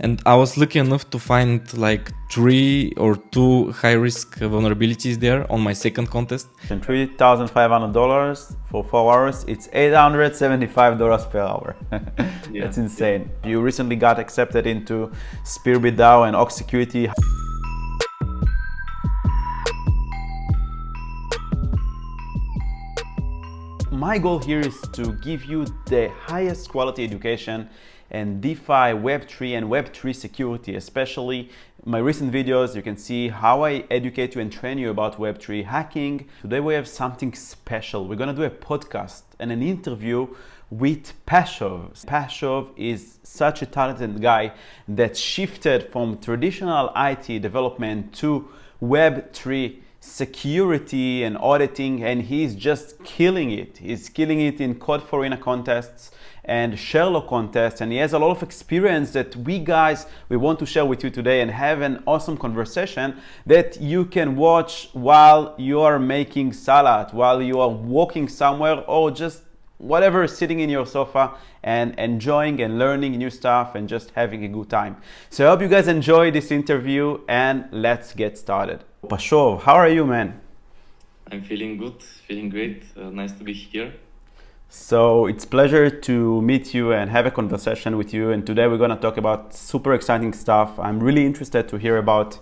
and I was lucky enough to find like 3 or 2 high-risk vulnerabilities there on my second contest. And $3,500 for 4 hours, it's $875 per hour. Yeah. That's insane. Yeah. You recently got accepted into SpearBit DAO and Ox Security. My goal here is to give you the highest quality education and DeFi, Web3 and Web3 security. Especially my recent videos, you can see how I educate you and train you about Web3 hacking. Today we have something special. We're gonna do a podcast and an interview with Pashov. Pashov is such a talented guy that shifted from traditional IT development to Web3 security and auditing, and he's just killing it. He's killing it in Code4Arena contests and Sherlock contests, and he has a lot of experience that we want to share with you today and have an awesome conversation that you can watch while you are making salad, while you are walking somewhere, or just whatever, sitting in your sofa and enjoying and learning new stuff and just having a good time. So I hope you guys enjoy this interview, and let's get started. Pashov, how are you, man? I'm feeling good, feeling great. Nice to be here. So it's a pleasure to meet you and have a conversation with you. And today we're going to talk about super exciting stuff. I'm really interested to hear about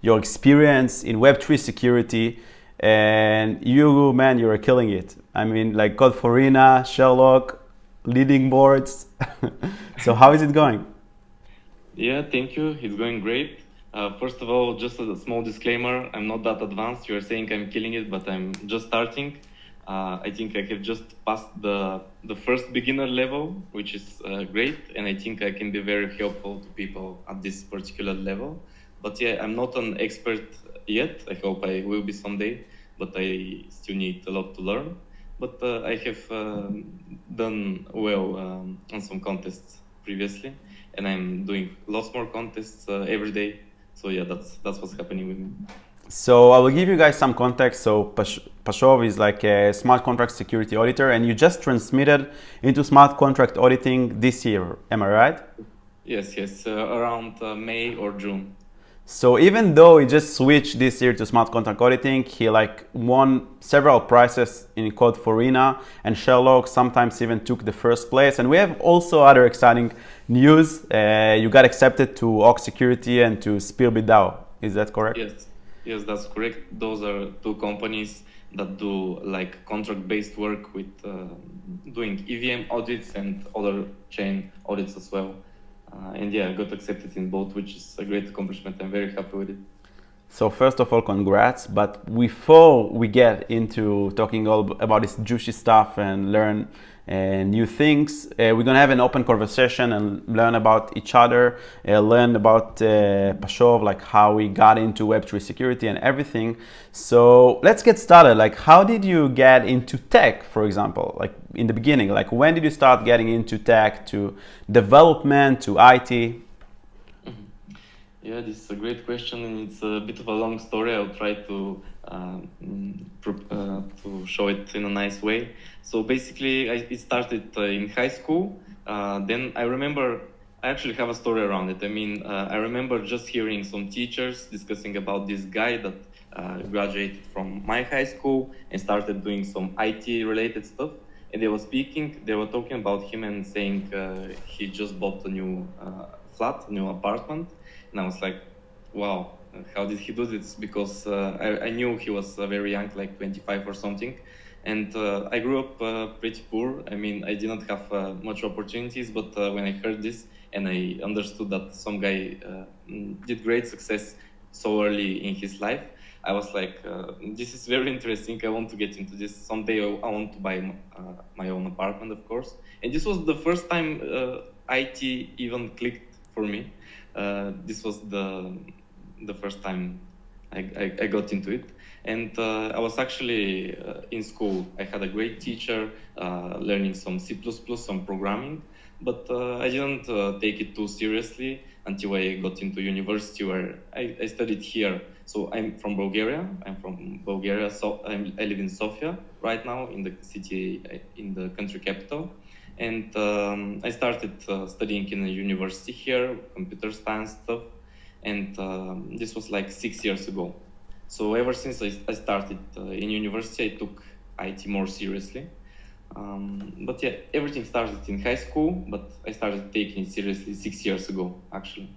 your experience in Web3 security. And you, man, you're killing it. I mean, like Code4Arena, Sherlock, leading boards. So how is it going? Yeah, thank you. It's going great. First of all, just a small disclaimer, I'm not that advanced. You're saying I'm killing it, but I'm just starting. I think I have just passed the first beginner level, which is great. And I think I can be very helpful to people at this particular level. But yeah, I'm not an expert yet. I hope I will be someday, but I still need a lot to learn. But I have done well on some contests previously, and I'm doing lots more contests every day. So yeah, that's what's happening with me. So I will give you guys some context. So Pashov is like a smart contract security auditor, and you just transmitted into smart contract auditing this year. Am I right? Yes, around May or June. So even though he just switched this year to smart contract auditing, he like won several prizes in Code4Arena and Sherlock, sometimes even took the first place. And we have also other exciting news. You got accepted to Ox Security and to SpearBit DAO. Is that correct? Yes, that's correct. Those are 2 companies that do like contract-based work with doing EVM audits and other chain audits as well. And yeah, I got accepted in both, which is a great accomplishment. I'm very happy with it. So first of all, congrats. But before we get into talking all about this juicy stuff and learn new things, we're going to have an open conversation and learn about each other, learn about Pashov, like how we got into Web3 security and everything. So let's get started. Like, how did you get into tech, for example? Like in the beginning, like when did you start getting into tech, to development, to IT? Yeah, this is a great question, and it's a bit of a long story. I'll try to show it in a nice way. So basically, it started in high school. Then I remember, I actually have a story around it. I mean, I remember just hearing some teachers discussing about this guy that graduated from my high school and started doing some IT-related stuff. And they were talking about him and saying he just bought a new flat, a new apartment. And I was like, wow, how did he do this? Because I knew he was very young, like 25 or something. And I grew up pretty poor. I mean, I didn't have much opportunities, but when I heard this and I understood that some guy did great success so early in his life, I was like, this is very interesting. I want to get into this. Someday I want to buy my own apartment, of course. And this was the first time IT even clicked for me. This was the first time I got into it. And I was actually in school. I had a great teacher learning some C++, some programming, but I didn't take it too seriously until I got into university, where I studied here. So I'm from Bulgaria. So I live in Sofia right now, in the city, in the country capital. And I started studying in a university here, computer science stuff, and this was like 6 years ago. So ever since I started in university, I took IT more seriously. But yeah, everything started in high school, but I started taking it seriously 6 years ago, actually.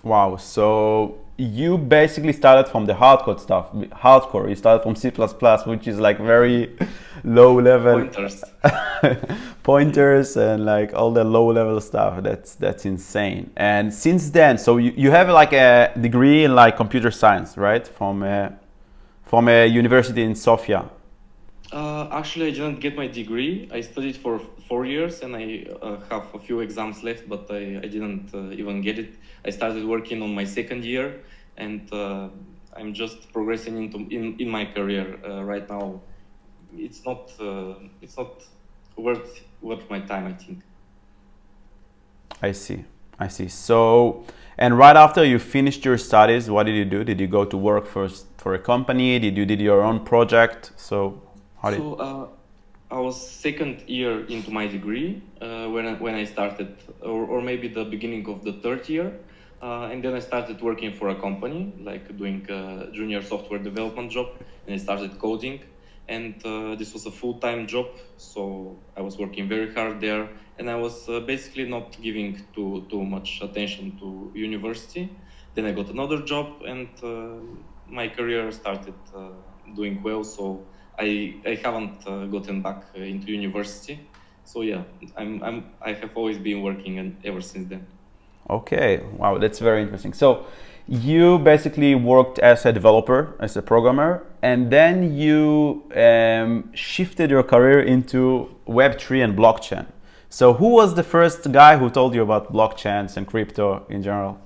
Wow, so you basically started from the hardcore stuff. Hardcore, you started from C++, which is like very low level. Pointers. Pointers and like all the low level stuff. That's insane. And since then, so you have like a degree in like computer science, right? From a university in Sofia. Actually, I didn't get my degree. I studied for 4 years and I have a few exams left, but I didn't even get it. I started working on my second year, and I'm just progressing in my career right now. It's not worth my time, I think. I see. So, and right after you finished your studies, what did you do? Did you go to work first for a company? Did you did your own project? So, I was second year into my degree when I started, or maybe the beginning of the third year, and then I started working for a company, like doing a junior software development job, and I started coding. And this was a full-time job, so I was working very hard there, and I was basically not giving too much attention to university. Then I got another job, and my career started doing well. So I haven't gotten back into university. So yeah, I have always been working, and ever since then. Okay, wow, that's very interesting. So you basically worked as a developer, as a programmer, and then you shifted your career into Web3 and blockchain. So who was the first guy who told you about blockchains and crypto in general?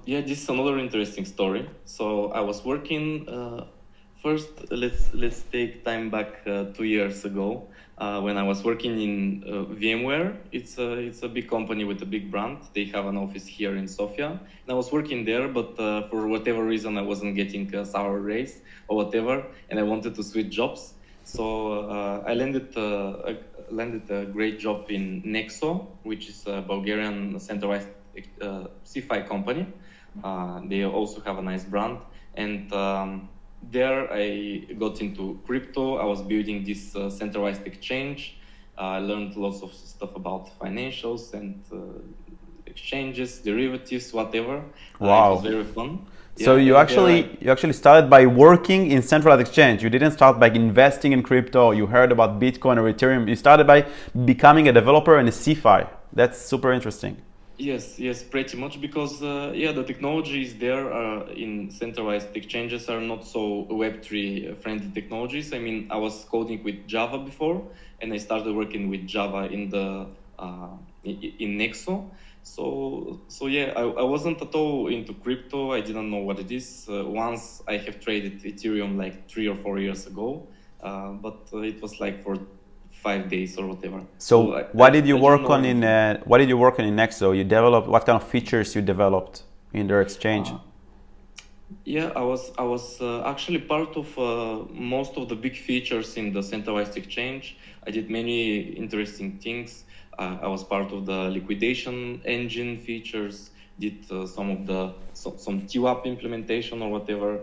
Yeah, this is another interesting story. So I was working. First, let's take time back 2 years ago when I was working in VMware. It's a big company with a big brand. They have an office here in Sofia, and I was working there. But for whatever reason, I wasn't getting a salary raise or whatever, and I wanted to switch jobs. So I landed a great job in NEXO, which is a Bulgarian centralized CFI company. They also have a nice brand, and there I got into crypto. I was building this centralized exchange. I learned lots of stuff about financials and exchanges, derivatives, whatever. Wow. It was very fun. So you actually started by working in centralized exchange. You didn't start by investing in crypto. You heard about Bitcoin or Ethereum. You started by becoming a developer in a CFI. That's super interesting. Yes, pretty much, because the technologies there in centralized exchanges are not so Web3 friendly technologies. I mean, I was coding with Java before, and I started working with Java in NEXO. So yeah, I wasn't at all into crypto. I didn't know what it is. Once I have traded Ethereum like 3 or 4 years ago, but it was like for 5 days or whatever. So what did you work on in NEXO? You developed, what kind of features you developed in their exchange? Yeah, I was actually part of most of the big features in the centralized exchange. I did many interesting things. I was part of the liquidation engine features. Did some TWAP implementation or whatever.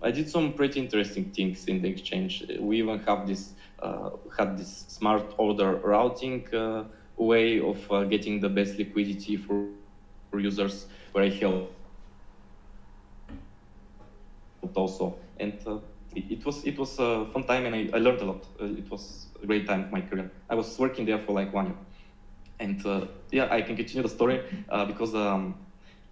I did some pretty interesting things in the exchange. We even have had this smart order routing way of getting the best liquidity for users, where I helped also. And it was a fun time, and I learned a lot. It was a great time of my career. I was working there for like 1 year. And yeah, I can continue the story because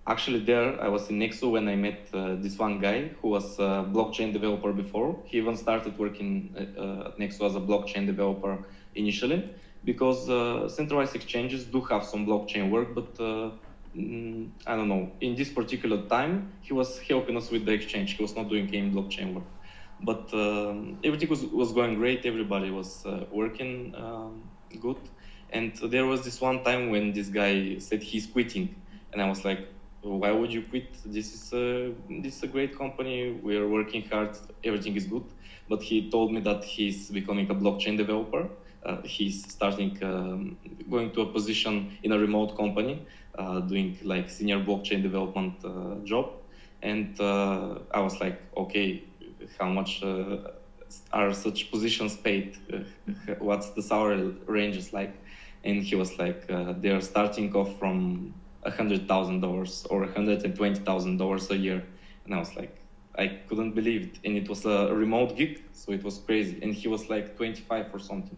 actually there I was in NEXO when I met this one guy who was a blockchain developer before. He even started working at NEXO as a blockchain developer initially, because centralized exchanges do have some blockchain work, but I don't know, in this particular time he was helping us with the exchange. He was not doing any blockchain work, but everything was going great. Everybody was working good. And there was this one time when this guy said he's quitting, and I was like, why would you quit? This is a great company. We are working hard. Everything is good. But he told me that he's becoming a blockchain developer. he's starting going to a position in a remote company, doing like senior blockchain development job. And I was like, okay, how much are such positions paid? What's the salary ranges like? And he was like, they are starting off from $100,000 or $120,000 a year. And I was like, I couldn't believe it. And it was a remote gig, so it was crazy. And he was like 25 or something.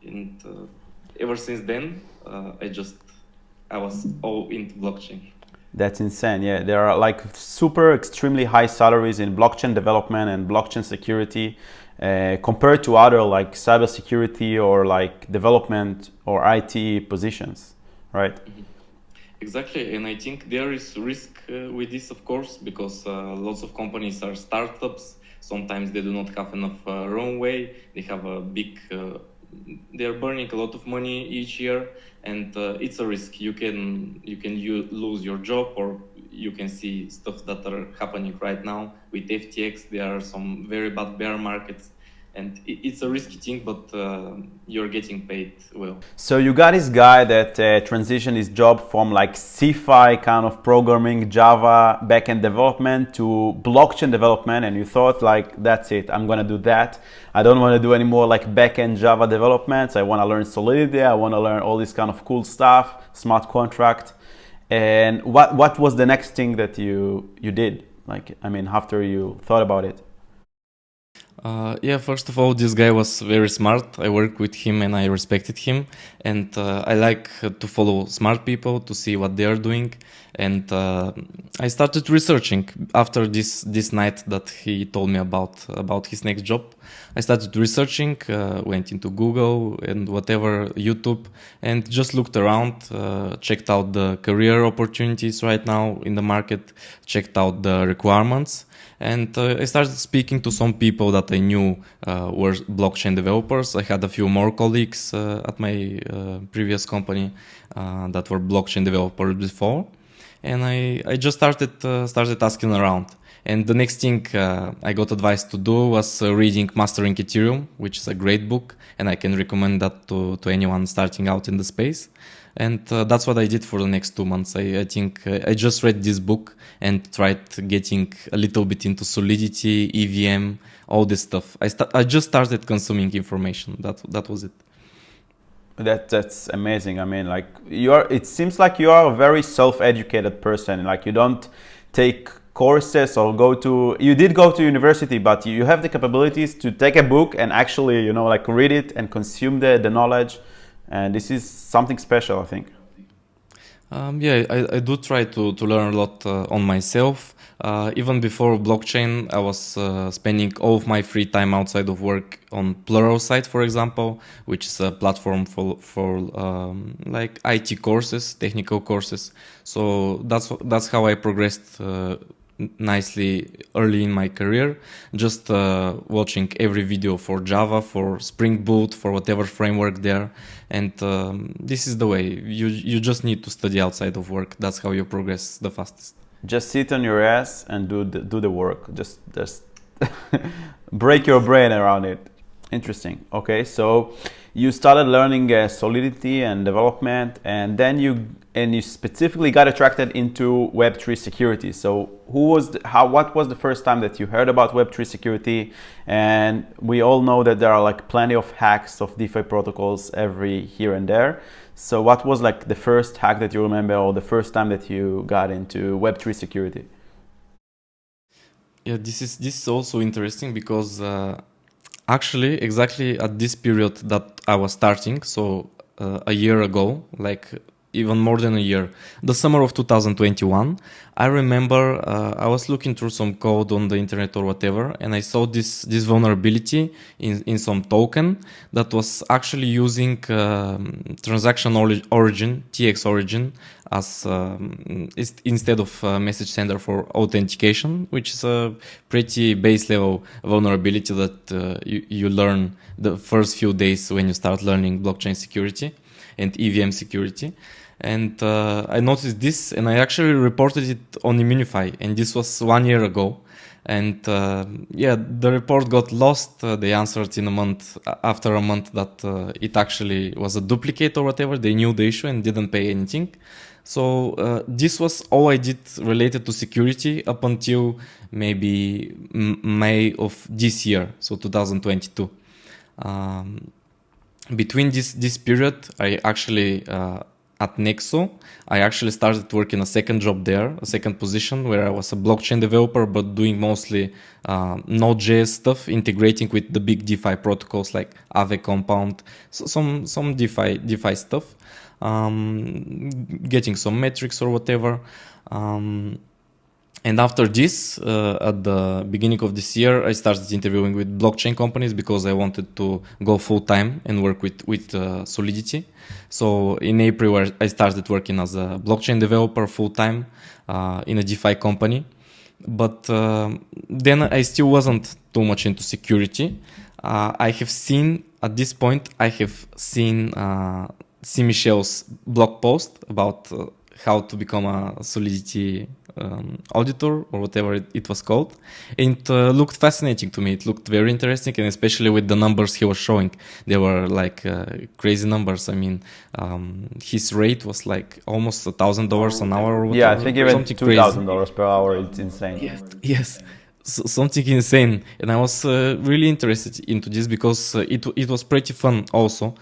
And ever since then, I was all into blockchain. That's insane. Yeah, there are like super extremely high salaries in blockchain development and blockchain security compared to other like cybersecurity or like development or IT positions, right? Mm-hmm. Exactly, and I think there is risk with this, of course, because lots of companies are startups. Sometimes they do not have enough runway. They have a big they're burning a lot of money each year, and it's a risk. You can lose your job, or you can see stuff that are happening right now with FTX. There are some very bad bear markets, and it's a risky thing, but you're getting paid well. So you got this guy that transitioned his job from like sci-fi kind of programming, Java backend development to blockchain development, and you thought like, that's it, I'm gonna do that. I don't want to do any more like backend Java developments. I want to learn Solidity. I want to learn all this kind of cool stuff, smart contract. And what was the next thing that you did? Like, I mean, after you thought about it? Yeah, first of all, this guy was very smart. I worked with him and I respected him. And I like to follow smart people to see what they are doing. And I started researching after this night that he told me about his next job. I started researching, went into Google and whatever, YouTube, and just looked around, checked out the career opportunities right now in the market, checked out the requirements. And I started speaking to some people that I knew were blockchain developers. I had a few more colleagues at my previous company that were blockchain developers before. And I just started asking around. And the next thing I got advice to do was reading Mastering Ethereum, which is a great book. And I can recommend that to anyone starting out in the space. And that's what I did for the next 2 months. I think I just read this book and tried getting a little bit into Solidity, EVM, all this stuff. I just started consuming information. That was it. That's amazing. I mean, like it seems like you are a very self-educated person. Like you don't take courses or you did go to university, but you have the capabilities to take a book and actually, like read it and consume the knowledge. And this is something special, I think. Yeah, I do try to learn a lot on myself. Even before blockchain, I was spending all of my free time outside of work on Pluralsight, for example, which is a platform for like IT courses, technical courses. So that's how I progressed nicely early in my career, just watching every video for Java, for Spring Boot, for whatever framework there. And this is the way. You just need to study outside of work. That's how you progress the fastest. Just sit on your ass and do the work. Just break your brain around it. Interesting. Okay, so you started learning Solidity and development, and then you specifically got attracted into Web3 security. So what was the first time that you heard about Web3 security? And we all know that there are like plenty of hacks of DeFi protocols every here and there. So what was like the first hack that you remember, or the first time that you got into Web3 security? Yeah, this is also interesting because actually exactly at this period that I was starting, so a year ago, like even more than a year, the summer of 2021, I remember I was looking through some code on the internet or whatever, and I saw this vulnerability in some token that was actually using transaction origin, TX origin, as instead of message sender for authentication, which is a pretty base level vulnerability that you learn the first few days when you start learning blockchain security and EVM security. And I noticed this, and I actually reported it on Immunify, and this was 1 year ago. And yeah, the report got lost. They answered in a month, after a month, that it actually was a duplicate or whatever. They knew the issue and didn't pay anything. So this was all I did related to security up until maybe May of this year, so 2022. Between this period, I actually at NEXO, I actually started working a second job there, a second position where I was a blockchain developer, but doing mostly Node.js stuff, integrating with the big DeFi protocols like Aave Compound, so some DeFi stuff, getting some metrics or whatever. And after this, at the beginning of this year, I started interviewing with blockchain companies because I wanted to go full time and work with Solidity. So in April, I started working as a blockchain developer full time in a DeFi company. But then I still wasn't too much into security. I have seen, at this point, Michel's blog post about how to become a Solidity auditor or whatever it was called. It looked fascinating to me. It looked very interesting, and especially with the numbers he was showing. They were like crazy numbers. I mean, his rate was like almost $1,000 an hour or whatever. Yeah, I think even $2,000 per hour. It's insane. Yes. So, something insane, and I was really interested into this because it was pretty fun also.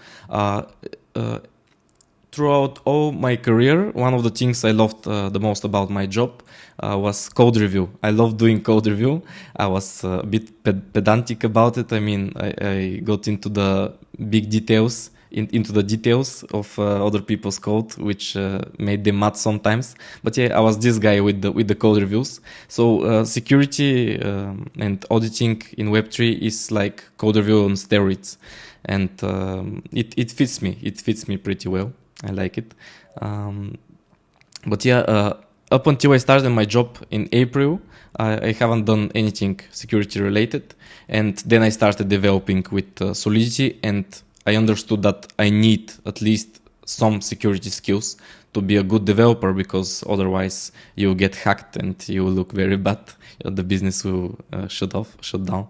Throughout all my career, one of the things I loved the most about my job was code review. I loved doing code review. I was a bit pedantic about it. I mean, I got into the big details, into the details of other people's code, which made them mad sometimes. But yeah, I was this guy with the code reviews. So security and auditing in Web3 is like code review on steroids, and it fits me. It fits me pretty well. I like it. But yeah, up until I started my job in April, I haven't done anything security related. And then I started developing with Solidity, and I understood that I need at least some security skills to be a good developer, because otherwise you get hacked and you will look very bad. The business will shut down.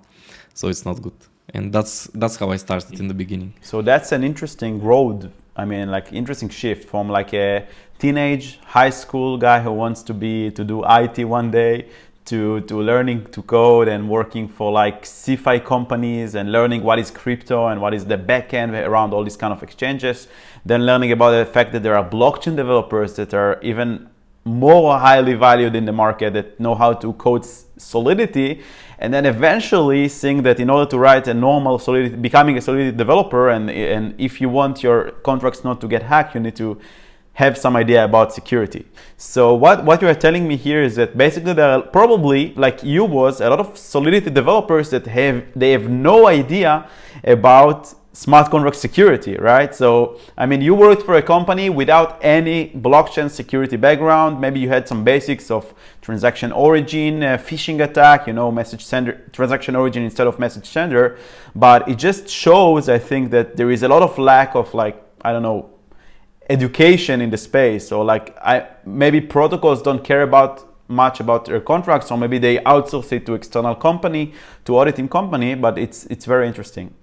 So it's not good. And that's how I started in the beginning. So that's an interesting road. I mean, like interesting shift from like a teenage high school guy who wants to do IT one day to learning to code and working for like CeFi companies and learning what is crypto and what is the backend around all these kind of exchanges. Then learning about the fact that there are blockchain developers that are even more highly valued in the market, that know how to code Solidity, and then eventually seeing that in order to write a normal Solidity, becoming a Solidity developer, and if you want your contracts not to get hacked, you need to have some idea about security. So what you are telling me here is that basically there are probably, like you was, a lot of Solidity developers that have no idea about smart contract security, right? So, I mean, you worked for a company without any blockchain security background. Maybe you had some basics of transaction origin, phishing attack, message sender, transaction origin instead of message sender. But it just shows, I think, that there is a lot of lack of education in the space. Or maybe protocols don't care much about their contracts, or maybe they outsource it to external company, to auditing company, but it's very interesting.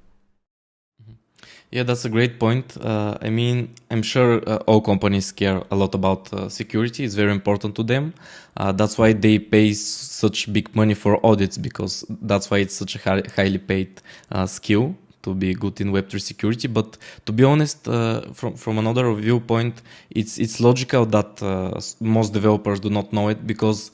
Yeah, that's a great point. I mean, I'm sure all companies care a lot about security. It's very important to them. That's why they pay such big money for audits, because that's why it's such a highly paid skill to be good in Web3 security. But to be honest, from another viewpoint, it's logical that most developers do not know it, because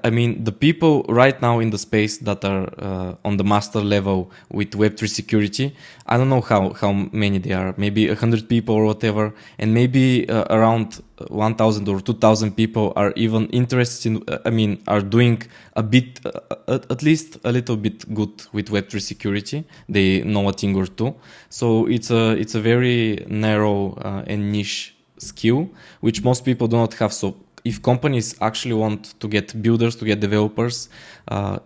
I mean, the people right now in the space that are on the master level with Web3 security, I don't know how many they are, maybe 100 people or whatever, and maybe around 1,000 or 2,000 people are even interested in, are doing a bit, at least a little bit good with Web3 security. They know a thing or two. So it's a very narrow and niche skill, which most people do not have. So if companies actually want to get builders, to get developers,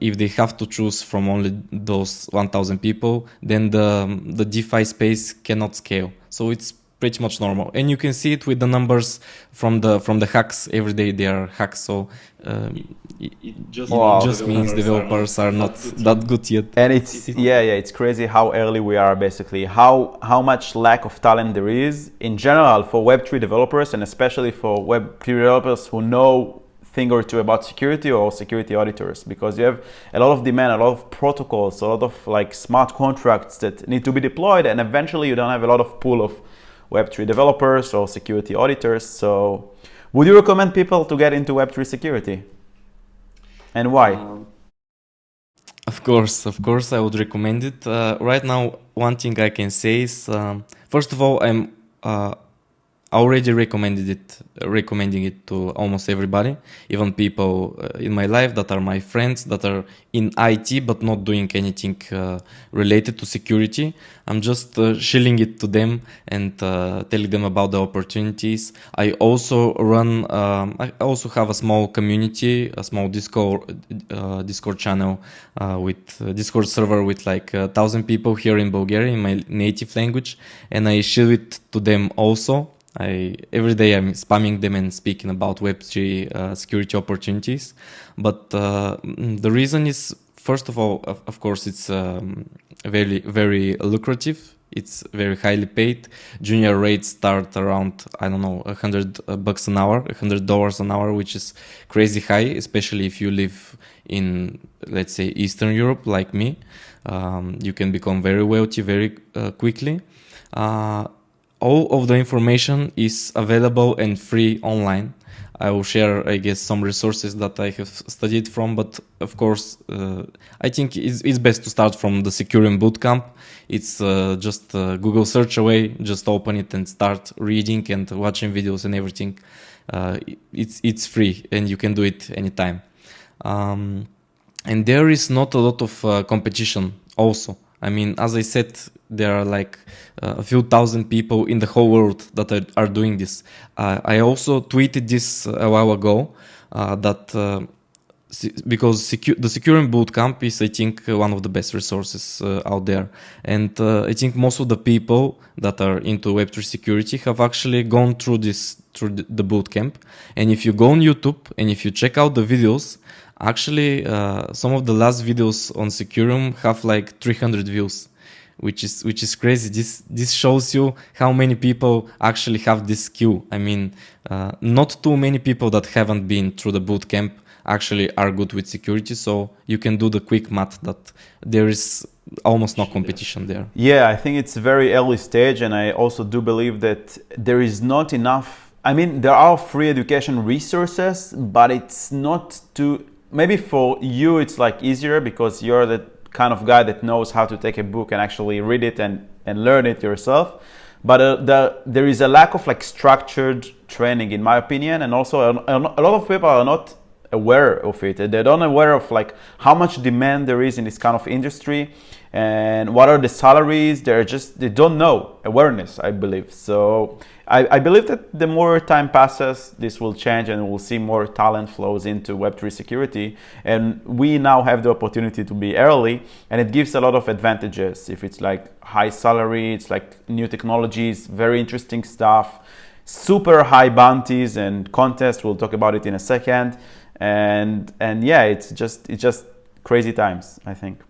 if they have to choose from only those 1,000 people, then the DeFi space cannot scale. So it's pretty much normal, and you can see it with the numbers from the hacks. Every day there are hacks, so it just means developers are not that good yet. And it's crazy how early we are, basically, how much lack of talent there is in general for Web3 developers, and especially for Web3 developers who know thing or two about security or security auditors, because you have a lot of demand, a lot of protocols, a lot of like smart contracts that need to be deployed, and eventually you don't have a lot of pool of Web3 developers or security auditors. So would you recommend people to get into Web3 security, and why? Of course, I would recommend it. Right now, one thing I can say is, first of all, I'm already recommending it to almost everybody, even people in my life that are my friends that are in IT but not doing anything related to security. I'm just shilling it to them and telling them about the opportunities. I also have a small community, a small Discord channel with Discord server with like 1,000 people here in Bulgaria in my native language, and I shill it to them also. Every day I'm spamming them and speaking about Web3 security opportunities. But the reason is, first of all, of course, it's very, very lucrative. It's very highly paid. Junior rates start around, I don't know, $100 an hour, $100 an hour, which is crazy high, especially if you live in, let's say, Eastern Europe like me. You can become very wealthy very quickly. All of the information is available and free online. I will share, I guess, some resources that I have studied from, but of course, I think it's best to start from the Ethereum bootcamp. It's just Google search away, just open it and start reading and watching videos and everything. It's free and you can do it anytime. And there is not a lot of competition also. I mean, as I said, there are like a few thousand people in the whole world that are doing this. I also tweeted this a while ago that because the Ethereum Bootcamp is, I think, one of the best resources out there. And I think most of the people that are into Web3 security have actually gone through the bootcamp. And if you go on YouTube and if you check out the videos, actually, some of the last videos on Ethereum have like 300 views, which is crazy. This shows you how many people actually have this skill. I mean, not too many people that haven't been through the bootcamp actually are good with security. So you can do the quick math that there is almost no competition there. Yeah, I think it's a very early stage, and I also do believe that there is not enough. I mean, there are free education resources, but it's not too. Maybe for you it's like easier because you're the kind of guy that knows how to take a book and actually read it and learn it yourself. But there is a lack of like structured training, in my opinion, and also a lot of people are not aware of it. They're not aware of like how much demand there is in this kind of industry and what are the salaries. They don't know awareness, I believe. So I believe that the more time passes, this will change and we'll see more talent flows into Web3 security. And we now have the opportunity to be early, and it gives a lot of advantages. If it's like high salary, it's like new technologies, very interesting stuff, super high bounties and contests. We'll talk about it in a second. And yeah, it's just crazy times, I think.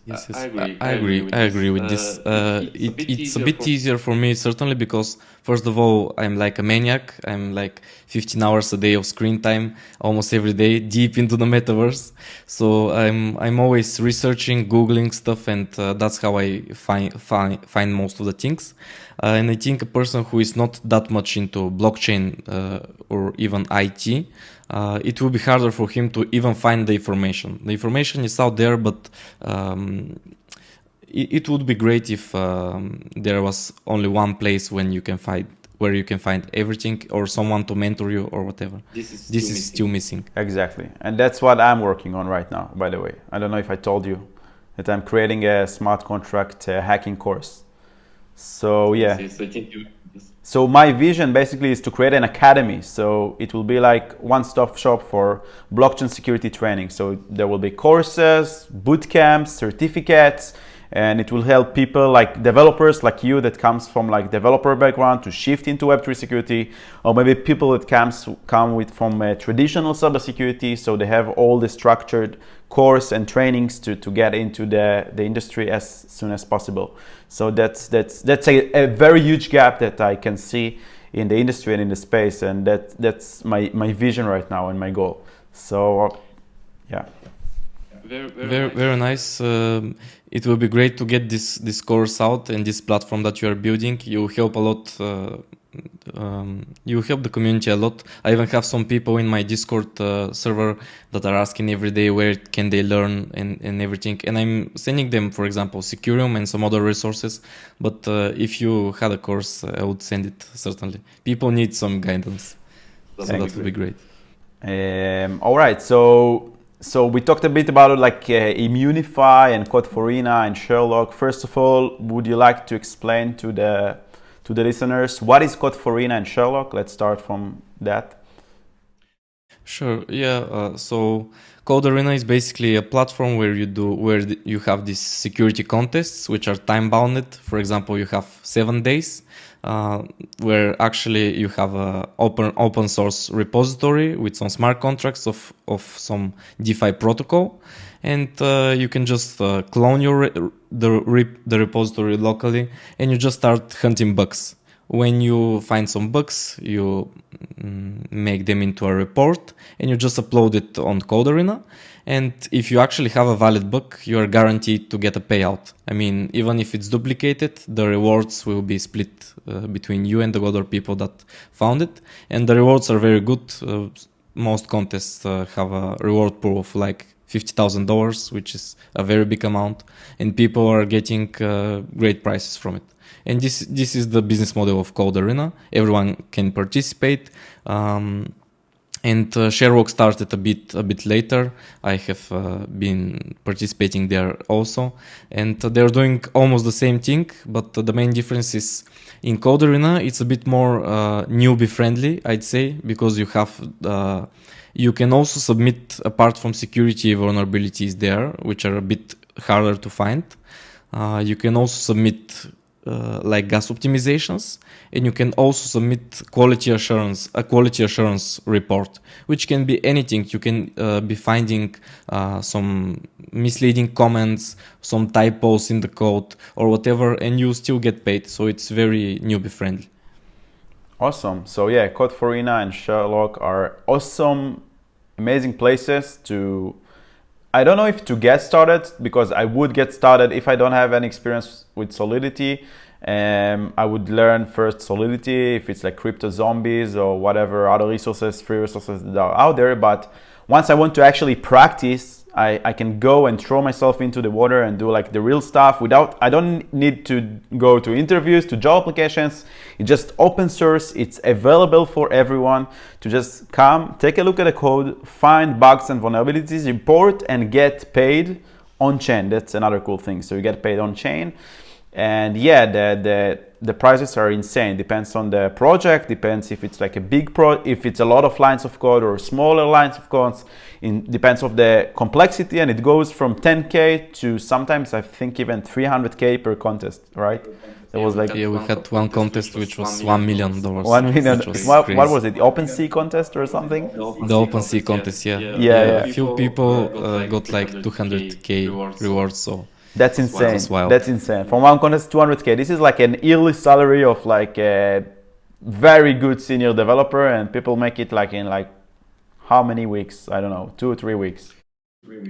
Yes. I agree with this. It's a bit easier for me, certainly, because first of all, I'm like a maniac. I'm like 15 hours a day of screen time, almost every day, deep into the metaverse. So I'm always researching, Googling stuff, and that's how I find most of the things. And I think a person who is not that much into blockchain or even IT, it will be harder for him to even find the information. The information is out there, but it would be great if there was only one place where you can find everything, or someone to mentor you or whatever. This is still missing. Exactly, and that's what I'm working on right now. By the way, I don't know if I told you that I'm creating a smart contract hacking course. So yeah. So my vision basically is to create an academy. So it will be like one-stop shop for blockchain security training. So there will be courses, boot camps, certificates, and it will help people like developers like you that comes from like developer background to shift into Web3 security, or maybe people that come from traditional cybersecurity, so they have all the structured course and trainings to get into the industry as soon as possible. So that's a very huge gap that I can see in the industry and in the space, and that's my vision right now and my goal. So yeah. Very nice. It will be great to get this course out and this platform that you are building. You help a lot. You help the community a lot. I even have some people in my Discord server that are asking every day where can they learn and everything. And I'm sending them, for example, Securium and some other resources. But if you had a course, I would send it certainly. People need some guidance, so that would be great. All right, so we talked a bit about it, like Immunify and Code4Rina and Sherlock. First of all, would you like to explain to the listeners what is Code4Rina and Sherlock? Let's start from that. Sure. Yeah. So Code4Rina is basically a platform where you have these security contests which are time bounded. For example, you have 7 days. Where actually you have a open source repository with some smart contracts of some DeFi protocol, and you can just clone the repository locally, and you just start hunting bugs. When you find some bugs, you make them into a report, and you just upload it on Code4Rina. And if you actually have a valid bug, you are guaranteed to get a payout. I mean, even if it's duplicated, the rewards will be split between you and the other people that found it. And the rewards are very good. Most contests have a reward pool of like $50,000, which is a very big amount. And people are getting great prices from it. And this is the business model of Code4Rina. Everyone can participate. And Sherlock started a bit later. I have been participating there also, and they're doing almost the same thing. But the main difference is in Code4Rina, it's a bit more newbie friendly, I'd say, because you can also submit, apart from security vulnerabilities there, which are a bit harder to find. You can also submit like gas optimizations, and you can also submit a quality assurance report, which can be anything. You can be finding some misleading comments, some typos in the code or whatever, and you still get paid. So it's very newbie friendly. Awesome. So yeah, Code4Rina and Sherlock are awesome, amazing places to, I don't know if to get started, because I would get started if I don't have any experience with Solidity. I would learn first Solidity, if it's like crypto zombies or whatever other resources, free resources that are out there. But once I want to actually practice, I can go and throw myself into the water and do like the real stuff I don't need to go to interviews, to job applications. It's just open source. It's available for everyone to just come, take a look at the code, find bugs and vulnerabilities, report, and get paid on chain. That's another cool thing. So you get paid on chain. And yeah, the prices are insane. Depends on the project, depends if it's like a big if it's a lot of lines of code or smaller lines of code. Depends of the complexity, and it goes from 10K to sometimes I think even 300K per contest, right? There was like, we had one contest which was $1 million. $1 million. What was it? The OpenSea contest or something? The OpenSea contest, yeah. A few people got like 200K rewards, so. That's insane. That's insane. From one contest, 200K. This is like an yearly salary of like a very good senior developer, and people make it like in like how many weeks? I don't know, 2 or 3 weeks.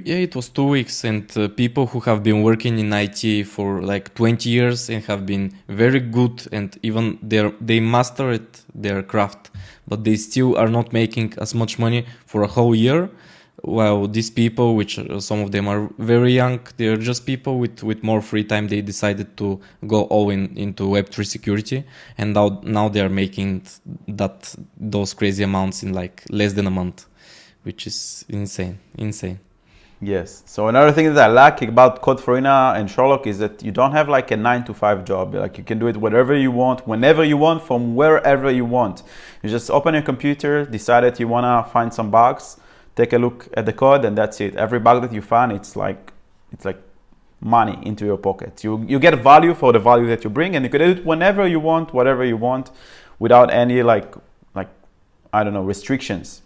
Yeah, it was 2 weeks, and people who have been working in IT for like 20 years and have been very good, and even they mastered their craft, but they still are not making as much money for a whole year. While these people, which some of them are very young, they're just people with more free time. They decided to go all into Web3 security, and now they are making those crazy amounts in like less than a month, which is insane. Yes. So another thing that I like about Code4Rina and Sherlock is that you don't have like a 9-to-5 job. Like you can do it whatever you want, whenever you want, from wherever you want. You just open your computer, decide that you wanna find some bugs, take a look at the code, and that's it. Every bug that you find, it's like money into your pocket. You get value for the value that you bring, and you can do it whenever you want, whatever you want, without any like I don't know, restrictions.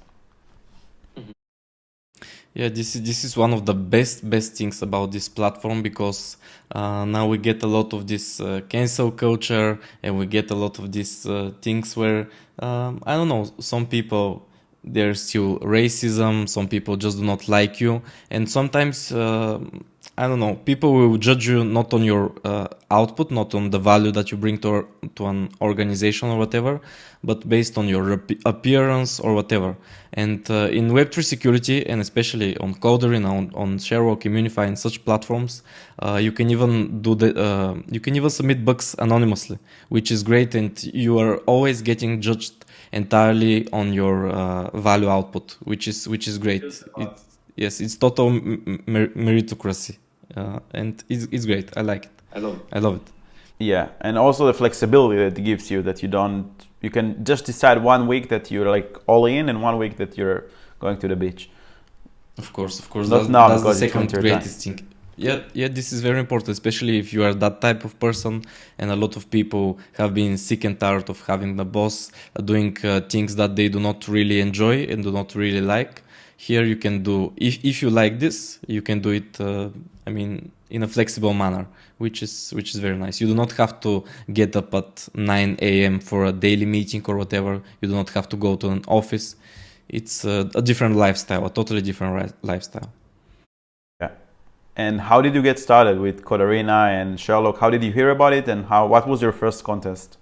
Yeah, this is one of the best things about this platform, because now we get a lot of this cancel culture, and we get a lot of these things where I don't know, some people, there's still racism, some people just do not like you, and sometimes I don't know, people will judge you not on your output, not on the value that you bring to an organization or whatever, but based on your appearance or whatever. And in Web3 security, and especially on Coderin, on Sherlock, Immunify, and such platforms, you can even you can even submit bugs anonymously, which is great, and you are always getting judged entirely on your value output, which is great. It's total meritocracy, and it's great. I like it. I love it. Yeah, and also the flexibility that it gives you, that you can just decide 1 week that you're like all in, and 1 week that you're going to the beach. Of course. That's the second greatest thing. Yeah, this is very important, especially if you are that type of person, and a lot of people have been sick and tired of having the boss doing things that they do not really enjoy and do not really like. Here you can do, if you like this, you can do it, in a flexible manner, which is very nice. You do not have to get up at 9 a.m. for a daily meeting or whatever. You do not have to go to an office. It's a different lifestyle, a totally different lifestyle. Yeah. And how did you get started with Coderina and Sherlock? How did you hear about it, and what was your first contest?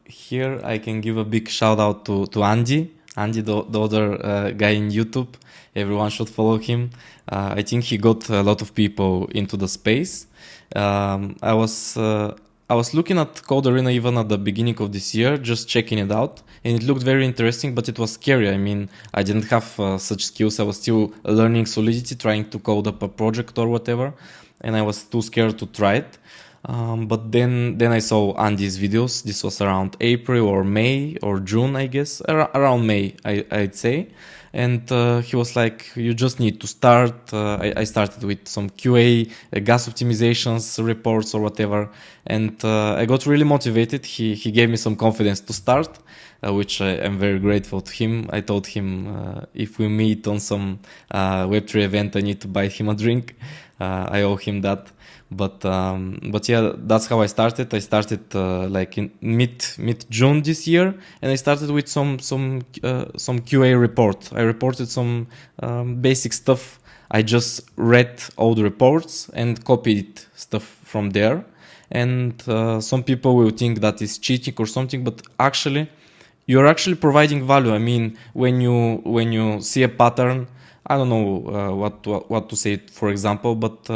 Here I can give a big shout out to Andy, the other guy in YouTube. Everyone should follow him. I think he got a lot of people into the space. I was looking at Coderina even at the beginning of this year, just checking it out, and it looked very interesting, but it was scary. I didn't have such skills. I was still learning Solidity, trying to code up a project or whatever, and I was too scared to try it. But then I saw Andy's videos. This was around April or May or June, I guess, around May, I'd say. And he was like, you just need to start. I started with some QA, gas optimizations reports or whatever. And I got really motivated. He gave me some confidence to start, which I am very grateful to him. I told him if we meet on some Web3 event, I need to buy him a drink. I owe him that. But yeah, that's how I started. I started like in mid June this year, and I started with some QA report. I reported some basic stuff. I just read all the reports and copied stuff from there. And some people will think that is cheating or something, but actually, you're actually providing value. When you see a pattern, I don't know what to say, for example, but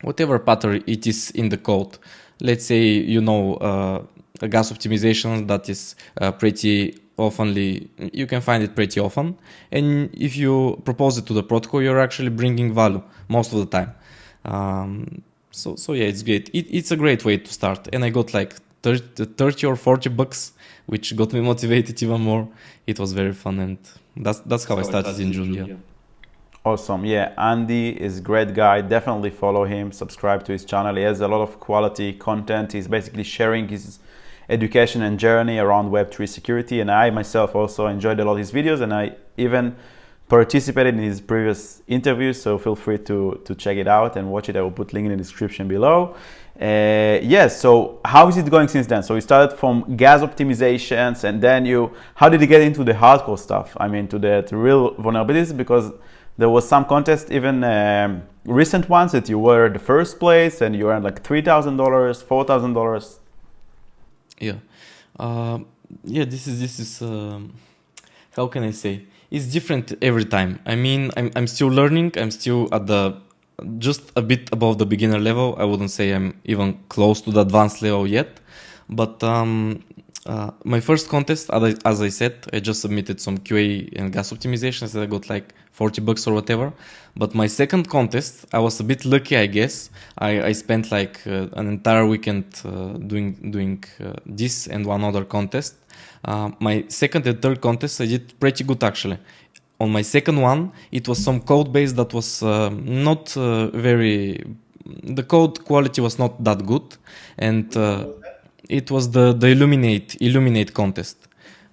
whatever pattern it is in the code. Let's say, a gas optimization that is pretty oftenly, you can find it pretty often. And if you propose it to the protocol, you're actually bringing value most of the time. So yeah, it's great. It's a great way to start. And I got like 30 or 40 bucks, which got me motivated even more. It was very fun, and that's how I started in June. Yeah. Awesome. Yeah, Andy is a great guy. Definitely follow him, subscribe to his channel. He has a lot of quality content. He's basically sharing his education and journey around Web3 security. And I myself also enjoyed a lot of his videos, and I even participated in his previous interviews. So feel free to check it out and watch it. I will put link in the description below. Yes, so how is it going since then? So you started from gas optimizations, and then how did you get into the hardcore stuff? To the real vulnerabilities, because there was some contest, even recent ones, that you were the first place and you earned like $3,000, $4,000. Yeah. This is how can I say? It's different every time. I'm still learning. I'm still at just a bit above the beginner level. I wouldn't say I'm even close to the advanced level yet, but my first contest, as I said, I just submitted some QA and gas optimizations, and I got like 40 bucks or whatever. But my second contest, I was a bit lucky, I guess. I spent like an entire weekend doing this and one other contest. My second and third contest, I did pretty good actually. on my second one, it was some code base that was not very. The code quality was not that good, and it was the Illuminate contest.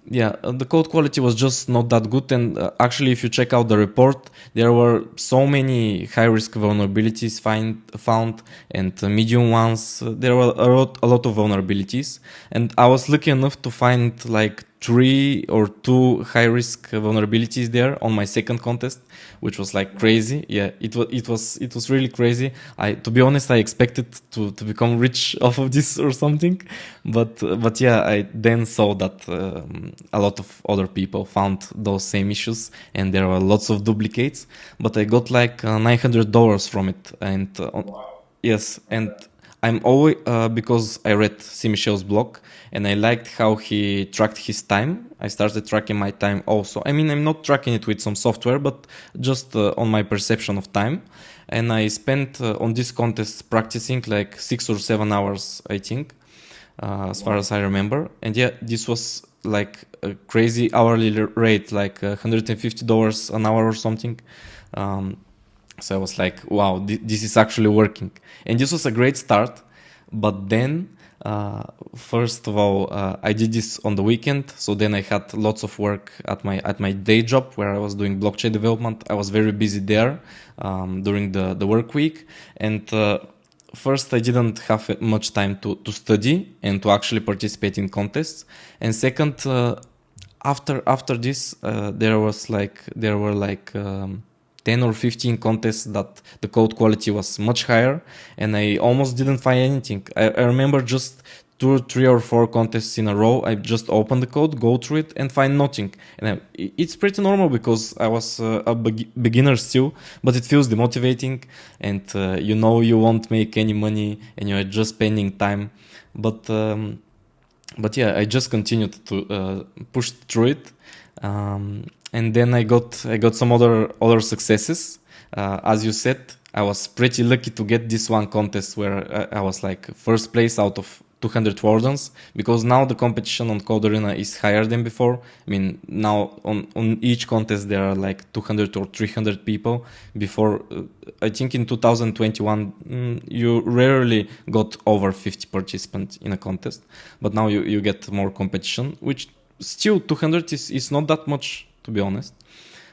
Yeah, the code quality was just not that good, and actually, if you check out the report, there were so many high-risk vulnerabilities found, and medium ones. There were a lot of vulnerabilities, and I was lucky enough to find like 3 or 2 high-risk vulnerabilities there on my second contest, which was like crazy. Yeah, it was really crazy. To be honest, I expected to become rich off of this or something, but yeah, I then saw that a lot of other people found those same issues, and there were lots of duplicates. But I got like $900 from it, and yes, and I'm always because I read Simichel's blog and I liked how he tracked his time. I started tracking my time also. I mean, I'm not tracking it with some software, but just on my perception of time. And I spent on this contest practicing like 6 or 7 hours, I think, as far as I remember. And yeah, this was like a crazy hourly rate, like $150 an hour or something. So I was like, wow, this is actually working. And this was a great start. But then, first of all, I did this on the weekend. So then I had lots of work at my day job where I was doing blockchain development. I was very busy there during the work week. And first, I didn't have much time to study and to actually participate in contests. And second, after this, there were like 10 or 15 contests that the code quality was much higher, and I almost didn't find anything. I remember just 2 or 3 or 4 contests in a row. I just open the code, go through it, and find nothing. And it's pretty normal because I was a beginner still, but it feels demotivating, and you won't make any money, and you're just spending time. But yeah, I just continued to push through it. And then I got some other successes. As you said, I was pretty lucky to get this one contest where I was like first place out of 200 wardens, because now the competition on Code Arena is higher than before. I mean, now on each contest there are like 200 or 300 people. Before, I think in 2021, you rarely got over 50 participants in a contest, but now you get more competition, which still 200 is not that much, to be honest.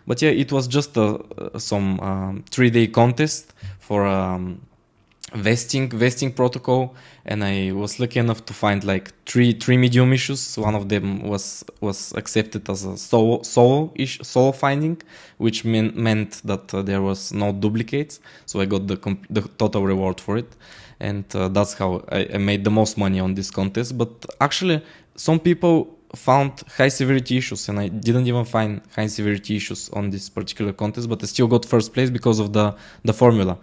But yeah, it was just some 3-day contest for vesting protocol, and I was lucky enough to find like three medium issues. One of them was accepted as a solo finding, which meant that there was no duplicates, so I got the total reward for it, and that's how I made the most money on this contest. But actually, some people found high severity issues, and I didn't even find high severity issues on this particular contest, but I still got first place because of the formula.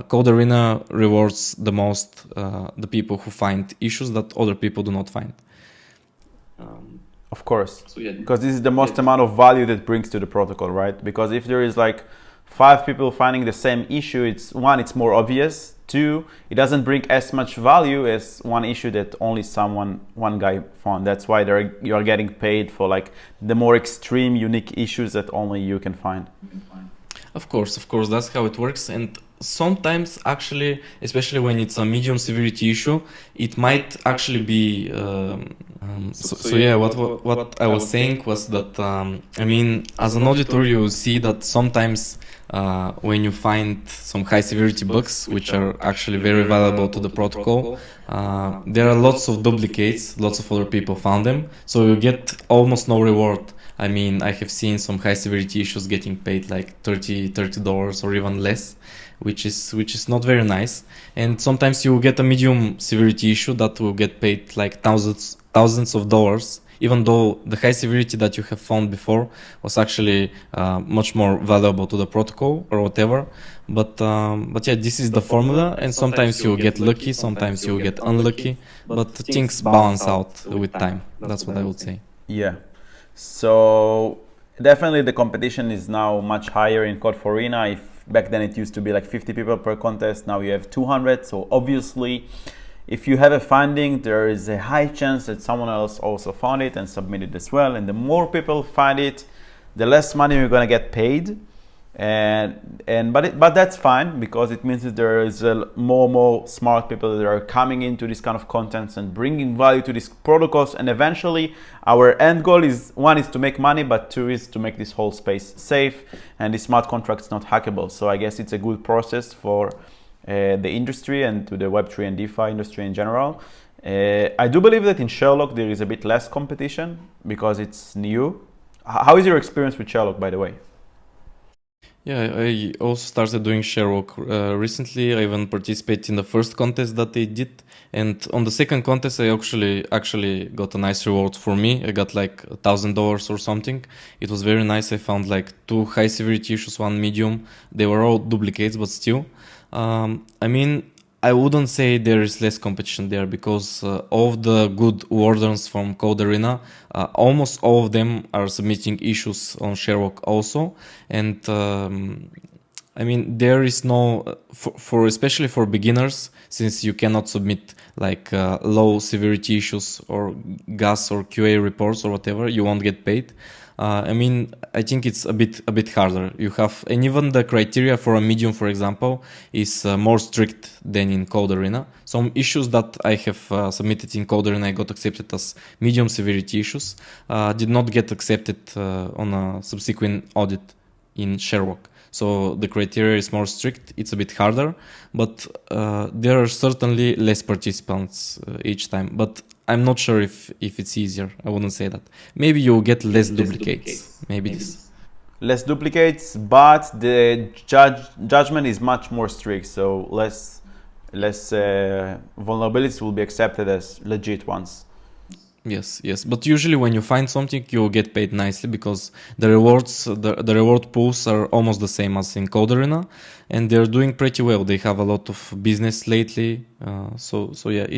Code Arena rewards the most the people who find issues that other people do not find. Of course, So yeah, because this is the most amount of value that brings to the protocol, right? Because if there is like 5 people finding the same issue, it's more obvious. 2, it doesn't bring as much value as one issue that only one guy found. That's why you are getting paid for like the more extreme, unique issues that only you can find. Of course, that's how it works. And sometimes, actually, especially when it's a medium severity issue, it might actually be. So yeah, what I was saying was that I mean, as an auditor, you see that sometimes when you find some high severity bugs, which are actually very valuable to the protocol, there are lots of duplicates. Lots of other people found them, so you get almost no reward. I mean, I have seen some high severity issues getting paid like $30 or even less, which is not very nice. And sometimes you get a medium severity issue that will get paid like thousands of dollars, even though the high severity that you have found before was actually much more valuable to the protocol or whatever. But yeah, this is the formula, and sometimes you get lucky, sometimes you get unlucky, but things balance out with time. That's what I would say. Yeah. So definitely the competition is now much higher in Code for Arena. If back then it used to be like 50 people per contest, now you have 200. So obviously, if you have a finding, there is a high chance that someone else also found it and submitted as well. And the more people find it, the less money you're going to get paid. But that's fine, because it means that there is more smart people that are coming into this kind of contents and bringing value to these protocols. And eventually our end goal is, one is to make money, but two is to make this whole space safe and the smart contracts not hackable. So I guess it's a good process for the industry and to the Web3 and DeFi industry in general. I do believe that in Sherlock there is a bit less competition because it's new. How is your experience with Sherlock, by the way? Yeah, I also started doing Sherlock recently. I even participated in the first contest that they did, and on the second contest, I actually got a nice reward for me. I got like $1,000 or something. It was very nice. I found like 2 high severity issues, 1 medium. They were all duplicates, but still. I mean, I wouldn't say there is less competition there, because of the good wardens from Code Arena, almost all of them are submitting issues on Sherlock also. And I mean, there is no, for especially for beginners, since you cannot submit like low severity issues or gas or QA reports or whatever, you won't get paid. I mean, I think it's a bit harder. You have, and even the criteria for a medium, for example, is more strict than in Code Arena. Some issues that I have submitted in Code Arena, I got accepted as medium severity issues, did not get accepted on a subsequent audit in Sherlock. So the criteria is more strict. It's a bit harder, but there are certainly less participants each time. But I'm not sure if it's easier. I wouldn't say that. Maybe you'll get less duplicates. Maybe this. Less duplicates, but the judgment is much more strict. So less vulnerabilities will be accepted as legit ones. Yes. But usually when you find something, you'll get paid nicely, because the rewards, the reward pools are almost the same as in Code Arena, and they're doing pretty well. They have a lot of business lately. So yeah,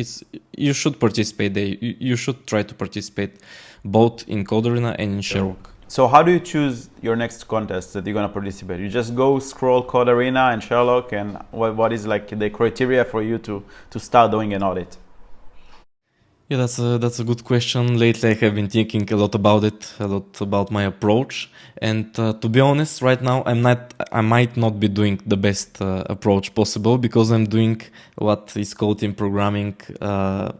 you should participate. You should try to participate both in Code Arena and in Sherlock. So how do you choose your next contest that you're going to participate? You just go scroll Code Arena and Sherlock, and what is like the criteria for you to start doing an audit? Yeah, that's a good question. Lately, I have been thinking a lot about it, a lot about my approach. And to be honest, right now, I might not be doing the best approach possible, because I'm doing what is called in programming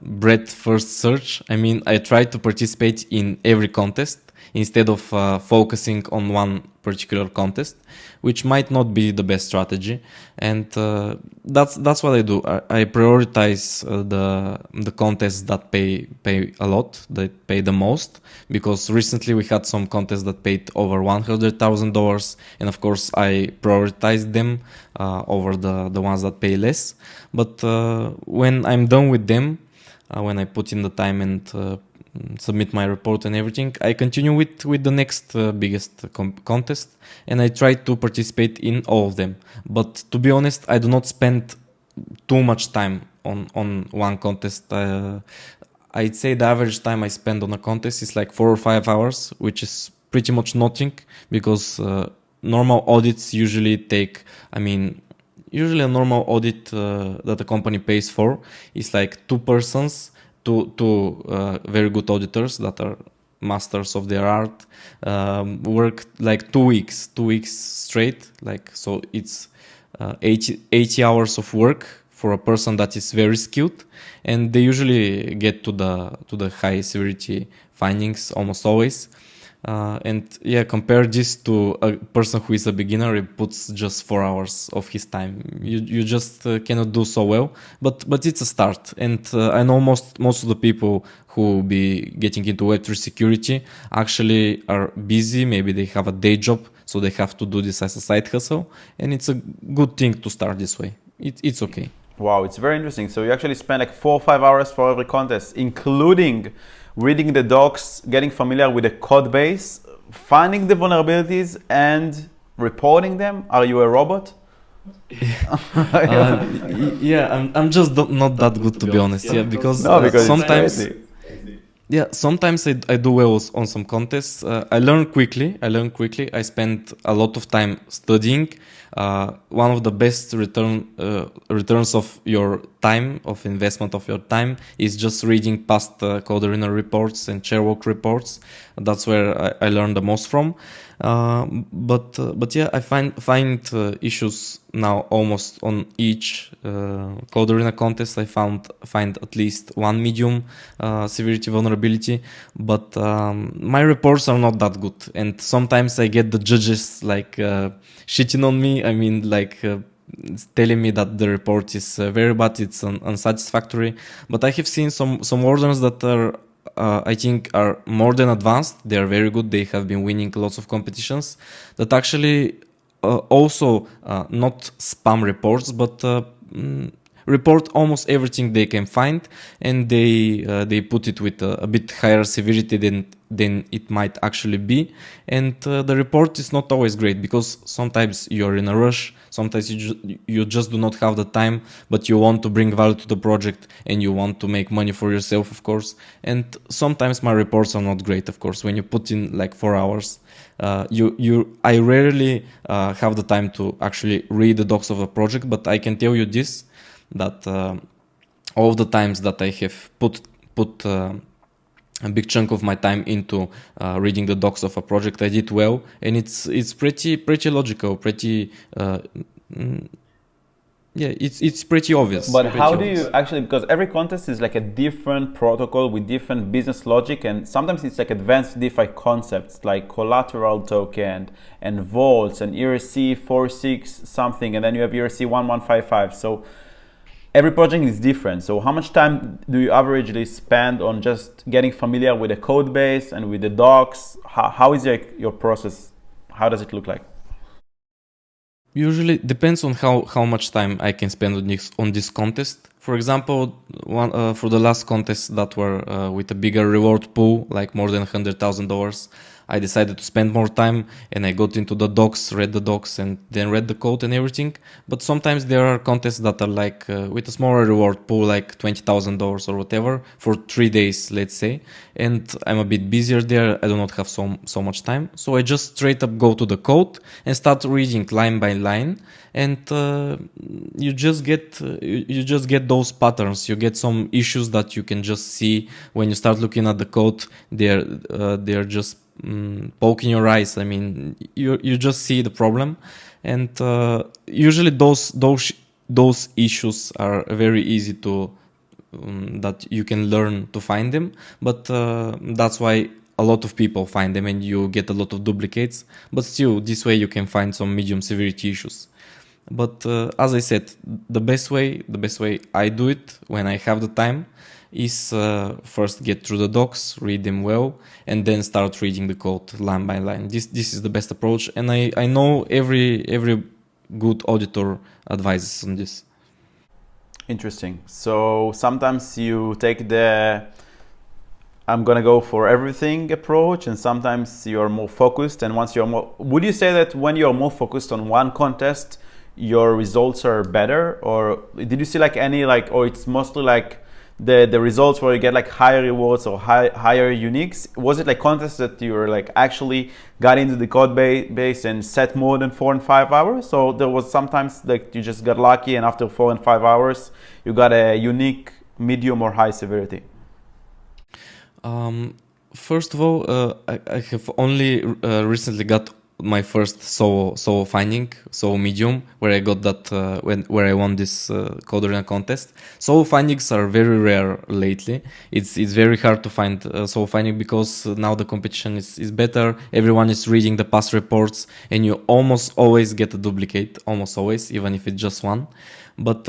breadth first search. I mean, I try to participate in every contest instead of focusing on one particular contest, which might not be the best strategy. And that's what I do. I prioritize the contests that pay a lot, that pay the most, because recently we had some contests that paid over $100,000, and of course I prioritized them over the ones that pay less. But when I'm done with them, when I put in the time and submit my report and everything, I continue with the next biggest contest, and I try to participate in all of them. But to be honest, I do not spend too much time on one contest. I'd say the average time I spend on a contest is like 4 or 5 hours, which is pretty much nothing, because normal audits usually take, usually a normal audit that a company pays for is like 2 persons, two very good auditors that are masters of their art, work like 2 weeks straight. Like, so it's 80 hours of work for a person that is very skilled, and they usually get to the high severity findings almost always. And yeah, compare this to a person who is a beginner. He puts just 4 hours of his time. You just cannot do so well, but it's a start. And I know most of the people who will be getting into Web3 security actually are busy. Maybe they have a day job, so they have to do this as a side hustle, and it's a good thing to start this way. It's okay. Wow, it's very interesting. So you actually spend like 4 or 5 hours for every contest, including reading the docs, getting familiar with the code base, finding the vulnerabilities, and reporting them. Are you a robot? Yeah, I'm just not that good, to be honest. Yeah, because sometimes I do well on some contests. I learn quickly. I spend a lot of time studying. One of the best returns of your time, of investment of your time, is just reading past Code Arena reports and Sherlock reports. That's where I learn the most from. But yeah, I find issues now almost on each Code Arena contest. I find at least one medium severity vulnerability, but my reports are not that good, and sometimes I get the judges like shitting on me. I mean, like telling me that the report is very bad, it's unsatisfactory. But I have seen some wardens that are I think are more than advanced. They are very good. They have been winning lots of competitions that actually also not spam reports, but report almost everything they can find, and they put it with a bit higher severity than it might actually be. And the report is not always great because sometimes you're in a rush, sometimes you just do not have the time, but you want to bring value to the project and you want to make money for yourself, of course. And sometimes my reports are not great, of course. When you put in like 4 hours, I rarely have the time to actually read the docs of the project, but I can tell you this, that all the times that I have put a big chunk of my time into reading the docs of a project, I did well, and it's pretty logical, pretty yeah, it's pretty obvious. But pretty how obvious. do you actually, because every contest is like a different protocol with different business logic, and sometimes it's like advanced DeFi concepts like collateral token and vaults and ERC 46 something, and then you have ERC 1155. So every project is different. So how much time do you averagely spend on just getting familiar with the code base and with the docs? How is your process? How does it look like? Usually depends on how much time I can spend on this contest. For example, for the last contest that were with a bigger reward pool, like more than $100,000, I decided to spend more time and I got into the docs, read the docs, and then read the code and everything. But sometimes there are contests that are like with a smaller reward pool, like $20,000 or whatever, for 3 days, let's say. And I'm a bit busier there. I do not have so much time. So I just straight up go to the code and start reading line by line. And you just get those patterns. You get some issues that you can just see when you start looking at the code. They're just poking your eyes. I mean, you just see the problem, and usually those issues are very easy to that you can learn to find them. But that's why a lot of people find them, and you get a lot of duplicates. But still, this way you can find some medium severity issues. But as I said, the best way I do it when I have the time is first get through the docs, read them well, and then start reading the code line by line. This is the best approach, and I know every good auditor advises on this. Interesting. So sometimes you take the I'm gonna go for everything approach, and sometimes you're more focused. And once you're more, would you say that when you're more focused on one contest, your results are better? Or did you see like any like, or it's mostly like the results where you get like higher rewards or higher uniques? Was it like contests that you were like actually got into the code base and set more than 4 and 5 hours? So there was sometimes like you just got lucky and after 4 and 5 hours you got a unique medium or high severity? First of all, I have only recently got my first solo finding, solo medium, where I got that where I won this Code Arena contest. Solo findings are very rare lately. It's very hard to find solo finding because now the competition is better. Everyone is reading the past reports, and you almost always get a duplicate, almost always, even if it's just one. But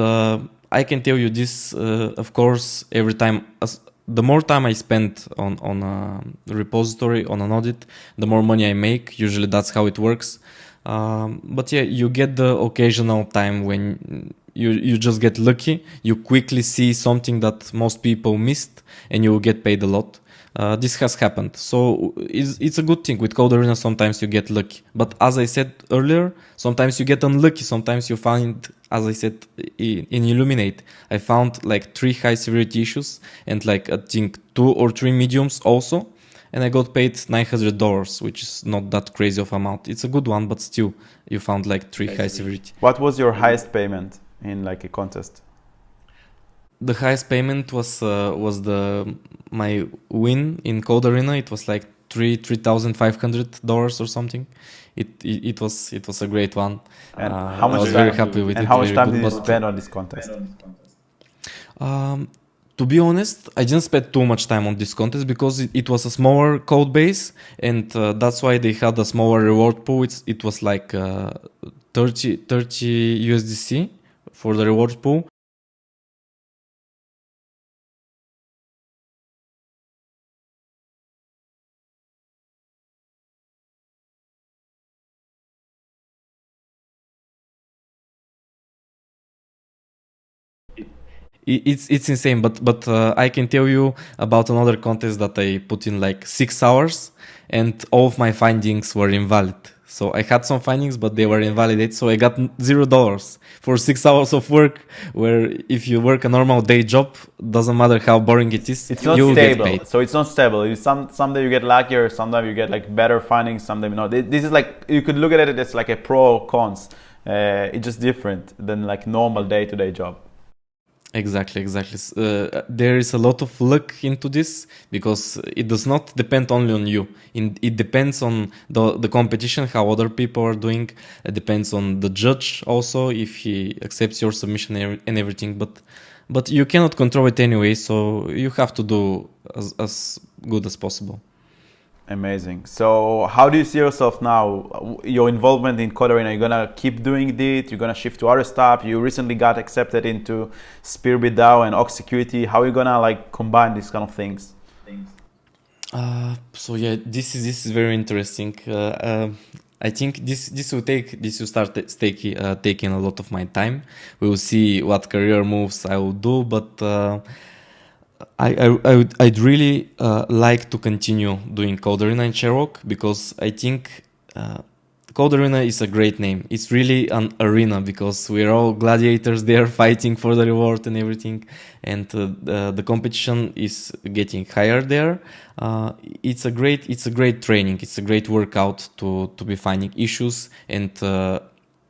I can tell you this, of course, every time. The more time I spend on a repository, on an audit, the more money I make. Usually that's how it works. But yeah, you get the occasional time when you just get lucky. You quickly see something that most people missed, and you will get paid a lot. This has happened. So it's a good thing. With Code Arena, sometimes you get lucky. But as I said earlier, sometimes you get unlucky. Sometimes you find, as I said, in Illuminate, I found like 3 high severity issues and like I think 2 or 3 mediums also. And I got paid $900, which is not that crazy of amount. It's a good one, but still you found like 3 high severity. What was your highest payment in like a contest? The highest payment was my win in Code Arena. It was like $3,500 or something. It was a great one. And I was very happy with it. And how much very time good, did you but, spend on this contest? To be honest, I didn't spend too much time on this contest because it was a smaller code base, and that's why they had a smaller reward pool. It was like 30 USDC for the reward pool. It's insane, but I can tell you about another contest that I put in like 6 hours, and all of my findings were invalid. So I had some findings, but they were invalidated. So I got $0 for 6 hours of work. Where if you work a normal day job, doesn't matter how boring it is, it's not you'll stable. get paid. So it's not stable. Someday you get luckier, sometimes you get like better findings, sometimes not. This is like, you could look at it as like a pro or cons. It's just different than like normal day-to-day job. Exactly. There is a lot of luck into this because it does not depend only on you. It depends on the competition, how other people are doing. It depends on the judge also, if he accepts your submission and everything. But you cannot control it anyway, so you have to do as good as possible. Amazing. So how do you see yourself now? Your involvement in Code Arena, you're gonna keep doing it? You're gonna shift to other stuff? You recently got accepted into SpearBit DAO and Aux Security. How are you gonna like combine these kind of things? So yeah, this is very interesting. I think this will start taking a lot of my time. We will see what career moves I will do, but I'd really like to continue doing Code Arena and Sherlock because I think Code Arena is a great name. It's really an arena because we're all gladiators there fighting for the reward and everything, and the competition is getting higher there. It's a great training. It's a great workout to be finding issues, and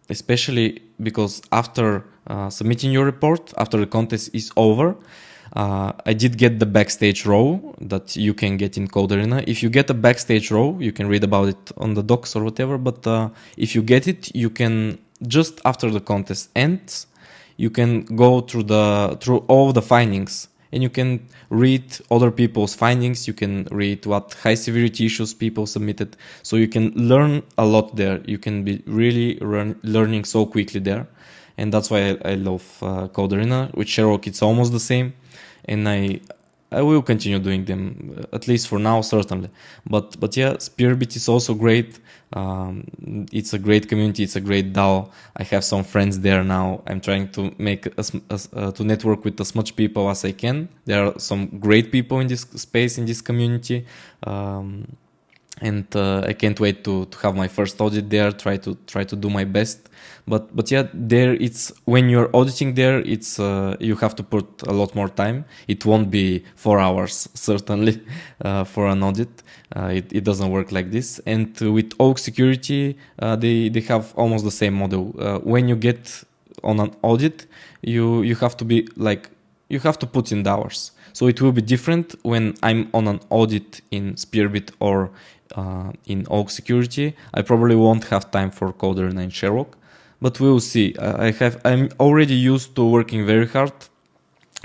especially because after submitting your report, after the contest is over, I did get the backstage row that you can get in Code Arena. If you get a backstage row, you can read about it on the docs or whatever, but if you get it, you can, just after the contest ends, you can go through all the findings, and you can read other people's findings, you can read what high severity issues people submitted, so you can learn a lot there. You can be really learning so quickly there, and that's why I love Code Arena. With Sherlock, it's almost the same. And I will continue doing them, at least for now, certainly. But yeah, SpearBit is also great. It's a great community. It's a great DAO. I have some friends there now. I'm trying to make to network with as much people as I can. There are some great people in this space, in this community. And I can't wait to have my first audit there. Try to do my best. But yeah, there it's, when you're auditing there, it's you have to put a lot more time. It won't be 4 hours certainly for an audit. It doesn't work like this. And with Aux Security, they have almost the same model. When you get on an audit, you have to be like, you have to put in the hours. So it will be different when I'm on an audit in SpearBit or in Aux Security. I probably won't have time for Code Arena and Sherlock. But we will see. I'm already used to working very hard.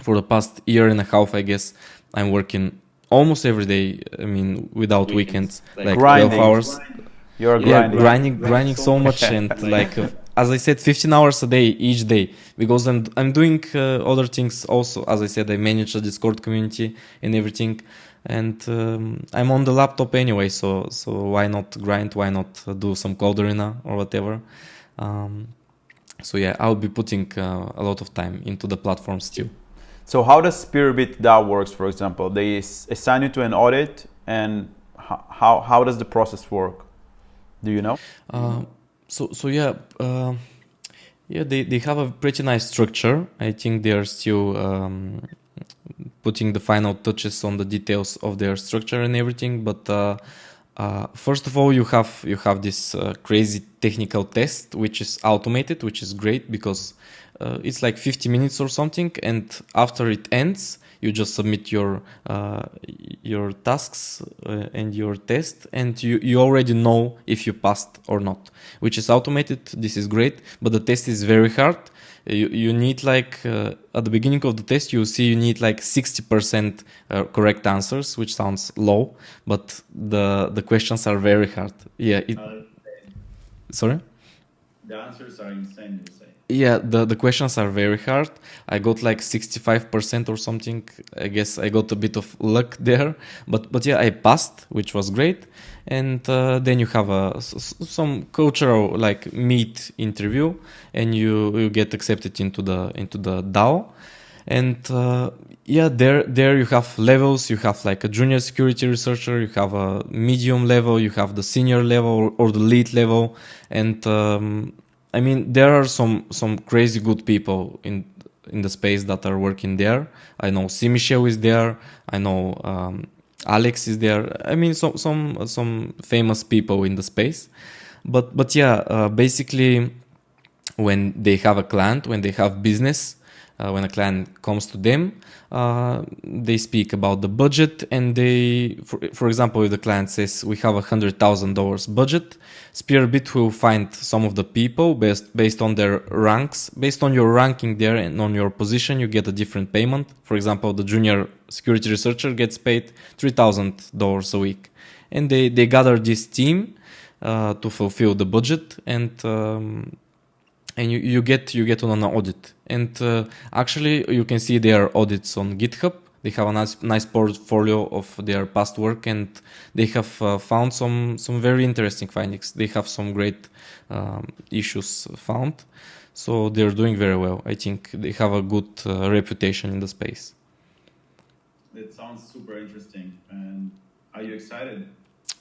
For the past year and a half, I guess, I'm working almost every day. I mean, without weekends, like grinding. 12 hours. You're grinding. Yeah, grinding so much, and like as I said, 15 hours a day each day, because I'm doing other things also. As I said, I manage a Discord community and everything, and I'm on the laptop anyway. So why not grind? Why not do some Code Arena or whatever? So yeah, I'll be putting a lot of time into the platform still. So how does SpearBit DAO works, for example? They assign you to an audit, and how does the process work? Do you know? So yeah, they have a pretty nice structure. I think they are still putting the final touches on the details of their structure and everything, but first of all, you have this crazy technical test, which is automated, which is great because it's like 50 minutes or something, and after it ends, You just submit your tasks and your test, and you already know if you passed or not, which is automated. This is great, but the test is very hard. You need like at the beginning of the test, you see you need like 60% correct answers, which sounds low, but the questions are very hard. Yeah. Sorry? The answers are insane, you say. Yeah, the questions are very hard. I got like 65% or something. I guess I got a bit of luck there, but yeah, I passed, which was great. And then you have some cultural like meet interview, and you get accepted into the DAO. And yeah, there you have levels. You have like a junior security researcher, you have a medium level, you have the senior level or the lead level, and I mean, there are some crazy good people in the space that are working there. I know Michel is there. I know Alex is there. I mean, some famous people in the space. But yeah, basically, when they have a client, when they have business, when a client comes to them, they speak about the budget, and they, for example, if the client says we have $100,000 budget, SpearBit will find some of the people based on their ranks, based on your ranking there and on your position, you get a different payment. For example, the junior security researcher gets paid $3,000 a week, and they gather this team to fulfill the budget, and you get on an audit. And actually, you can see their audits on GitHub. They have a nice portfolio of their past work, and they have found some very interesting findings. They have some great issues found. So they're doing very well. I think they have a good reputation in the space. That sounds super interesting. And are you excited?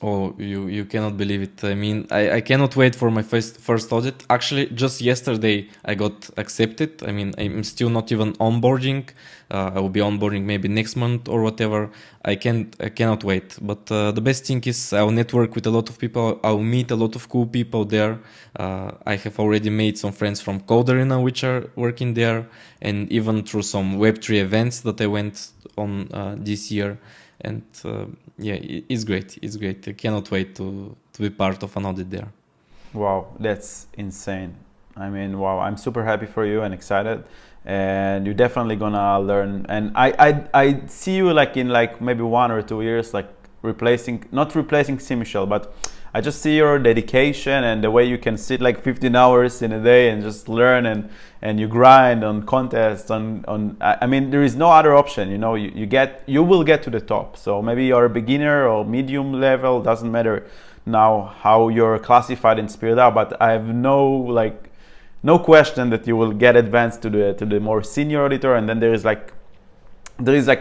Oh, you cannot believe it. I mean, I cannot wait for my first audit. Actually, just yesterday I got accepted. I mean, I'm still not even onboarding. I will be onboarding maybe next month or whatever. I cannot wait. But the best thing is I'll network with a lot of people. I'll meet a lot of cool people there. I have already made some friends from Coderina which are working there, and even through some Web3 events that I went on this year. And yeah, it's great. It's great. I cannot wait to be part of an audit there. Wow, that's insane. I mean, wow, I'm super happy for you and excited. And you're definitely gonna learn. And I see you like in like maybe 1 or 2 years, like not replacing Michel, but I just see your dedication and the way you can sit like 15 hours in a day and just learn and you grind on contests I mean, there is no other option, you know, you will get to the top. So maybe you're a beginner or medium level, doesn't matter now how you're classified in SpearBit, but I have no question that you will get advanced to the more senior auditor. And then there is like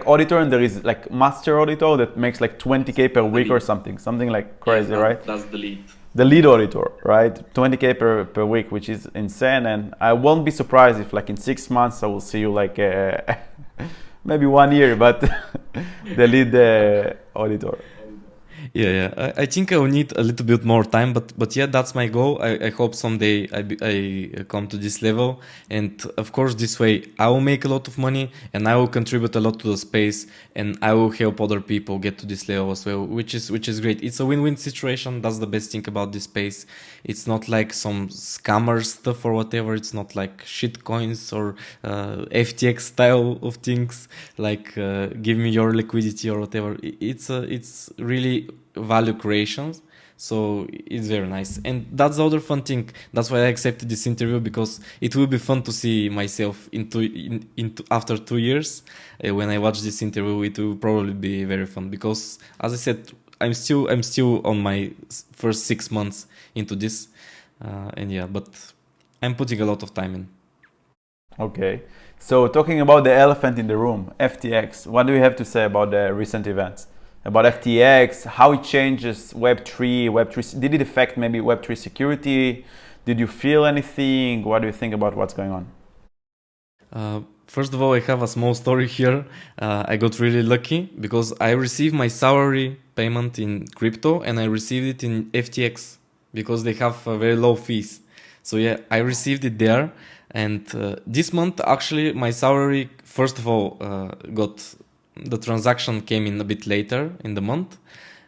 auditor, and there is like master auditor that makes like 20K per week or something like crazy, yes, right? That's the lead. The lead auditor, right? 20K per week, which is insane. And I won't be surprised if like in 6 months I will see you like maybe 1 year, but the lead auditor. Yeah. I think I will need a little bit more time, but yeah, that's my goal. I hope someday I come to this level, and of course, this way I will make a lot of money, and I will contribute a lot to the space, and I will help other people get to this level as well, which is great. It's a win-win situation. That's the best thing about this space. It's not like some scammer stuff or whatever. It's not like shit coins or FTX style of things, like give me your liquidity or whatever. It's really value creations, so it's very nice. And that's the other fun thing. That's why I accepted this interview, because it will be fun to see myself into after 2 years. When I watch this interview, it will probably be very fun, because as I said, I'm still on my first 6 months into this, and yeah, but I'm putting a lot of time in. Okay, so talking about the elephant in the room, FTX, what do you have to say about the recent events? About FTX, how it changes Web3, did it affect maybe Web3 security? Did you feel anything? What do you think about what's going on? First of all, I have a small story here. I got really lucky because I received my salary payment in crypto, and I received it in FTX because they have very low fees. So yeah, I received it there. And this month, actually, my salary, first of all, got the transaction came in a bit later in the month.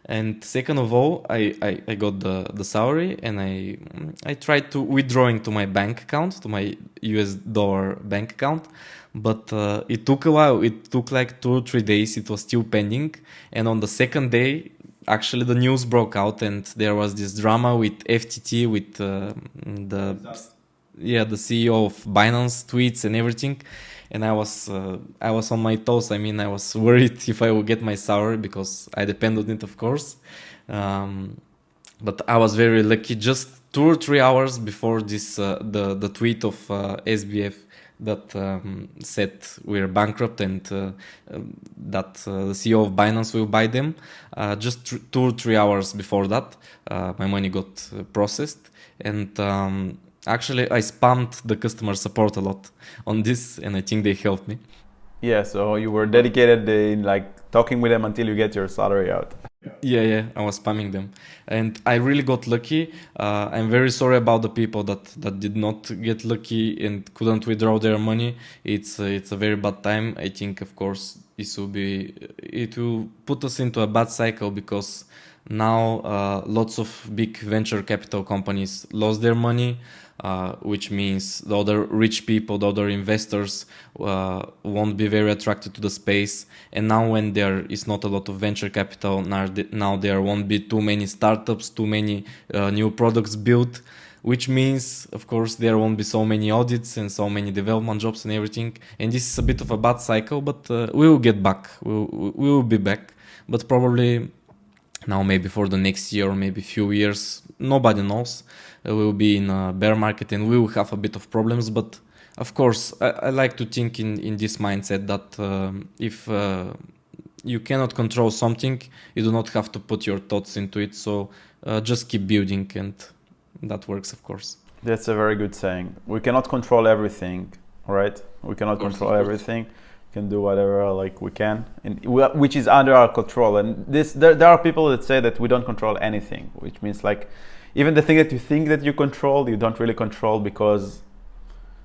And second of all, I got the salary, and I tried to withdrawing to my bank account, to my US dollar bank account, but it took a while. It took like 2 or 3 days. It was still pending, and on the second day, actually the news broke out, and there was this drama with FTT, with the CEO of Binance tweets and everything. And I was on my toes. I mean, I was worried if I would get my salary, because I depend on it, of course. But I was very lucky. Just 2 or 3 hours before this, the tweet of SBF that said we're bankrupt, and that the CEO of Binance will buy them. Just 2 or 3 hours before that, my money got processed, and actually, I spammed the customer support a lot on this, and I think they helped me. Yeah, so you were dedicated in like talking with them until you get your salary out. Yeah, I was spamming them, and I really got lucky. I'm very sorry about the people that did not get lucky and couldn't withdraw their money. It's a very bad time. I think, of course, it will put us into a bad cycle, because now lots of big venture capital companies lost their money. Which means the other rich people, the other investors won't be very attracted to the space. And now when there is not a lot of venture capital, now there won't be too many startups, too many new products built, which means, of course, there won't be so many audits and so many development jobs and everything. And this is a bit of a bad cycle, but we will get back. We will be back. But probably now, maybe for the next year or maybe few years, nobody knows. We will be in a bear market, and we will have a bit of problems. But of course, I like to think in this mindset that if you cannot control something, you do not have to put your thoughts into it. So just keep building, and that works, of course. That's a very good saying. We cannot control everything, right? We cannot control everything. We can do whatever like we can, which is under our control. And there are people that say that we don't control anything, which means like even the thing that you think that you control, you don't really control, because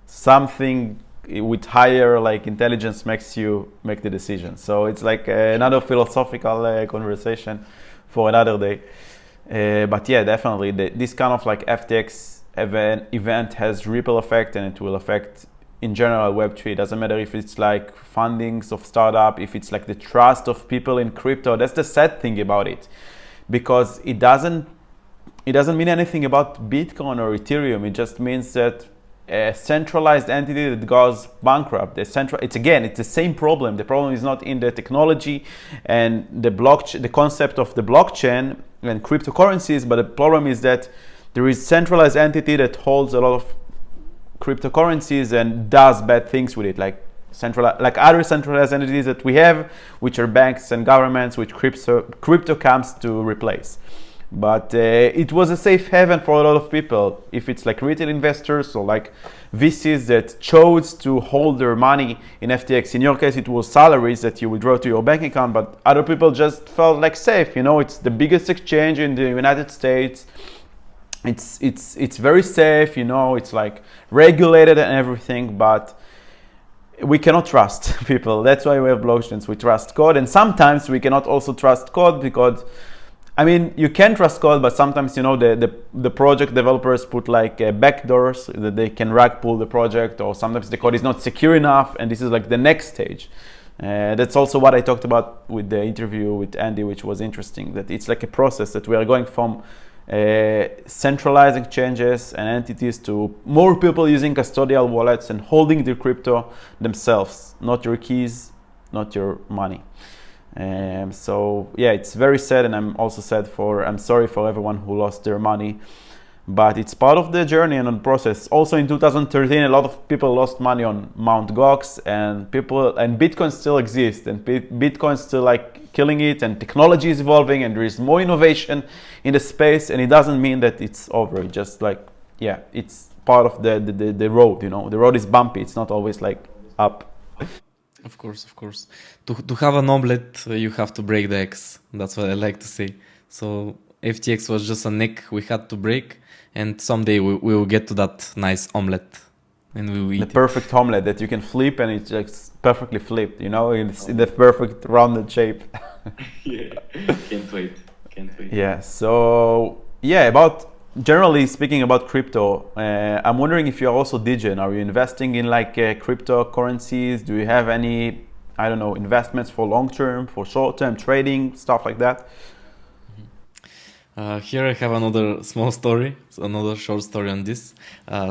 something with higher like intelligence makes you make the decision. So it's like another philosophical conversation for another day. But yeah, definitely this kind of like FTX event has ripple effect, and it will affect in general Web3. It doesn't matter if it's like fundings of startup, if it's like the trust of people in crypto. That's the sad thing about it, because it doesn't mean anything about Bitcoin or Ethereum. It just means that a centralized entity that goes bankrupt, it's the same problem. The problem is not in the technology and the concept of the blockchain and cryptocurrencies, but the problem is that there is centralized entity that holds a lot of cryptocurrencies and does bad things with it, like other centralized entities that we have, which are banks and governments, which crypto comes to replace. But it was a safe haven for a lot of people. If it's like retail investors or like VCs that chose to hold their money in FTX. In your case, it was salaries that you withdraw to your bank account, but other people just felt like safe. You know, it's the biggest exchange in the United States. It's very safe. You know, it's like regulated and everything, but we cannot trust people. That's why we have blockchains. We trust code, and sometimes we cannot also trust code because, I mean, you can trust code, but sometimes, you know, the project developers put like backdoors that they can rug pull the project, or sometimes the code is not secure enough, and this is like the next stage. That's also what I talked about with the interview with Andy, which was interesting, that it's like a process that we are going from centralizing exchanges and entities to more people using custodial wallets and holding their crypto themselves, not your keys, not your money. So yeah, it's very sad, and I'm sorry for everyone who lost their money, but it's part of the journey and the process. Also in 2013, a lot of people lost money on Mt. Gox, and Bitcoin still exists, and Bitcoin still like killing it, and technology is evolving, and there is more innovation in the space, and it doesn't mean that it's over. It just like, yeah, it's part of the road, you know. The road is bumpy. It's not always like up. Of course. To have an omelette, you have to break the eggs. That's what I like to say. So FTX was just an egg we had to break, and someday we will get to that nice omelette. and we will eat The perfect omelet that you can flip and it's just perfectly flipped, you know, it's in the perfect rounded shape. Yeah, can't wait. Yeah, so yeah, about generally speaking about crypto, I'm wondering if you're also degen. Are you investing in like cryptocurrencies? Do you have any, I don't know, investments for long term, for short term trading, stuff like that? Here I have another small story, another short story on this.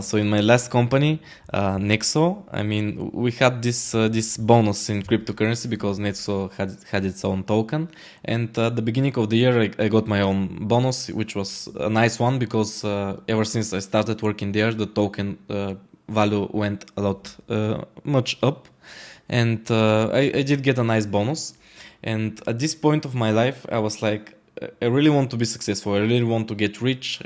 So in my last company, NEXO, I mean, we had this bonus in cryptocurrency because NEXO had its own token. And at the beginning of the year, I got my own bonus, which was a nice one because ever since I started working there, the token value went a lot much up. And I did get a nice bonus. And at this point of my life, I was like, I really want to be successful. I really want to get rich.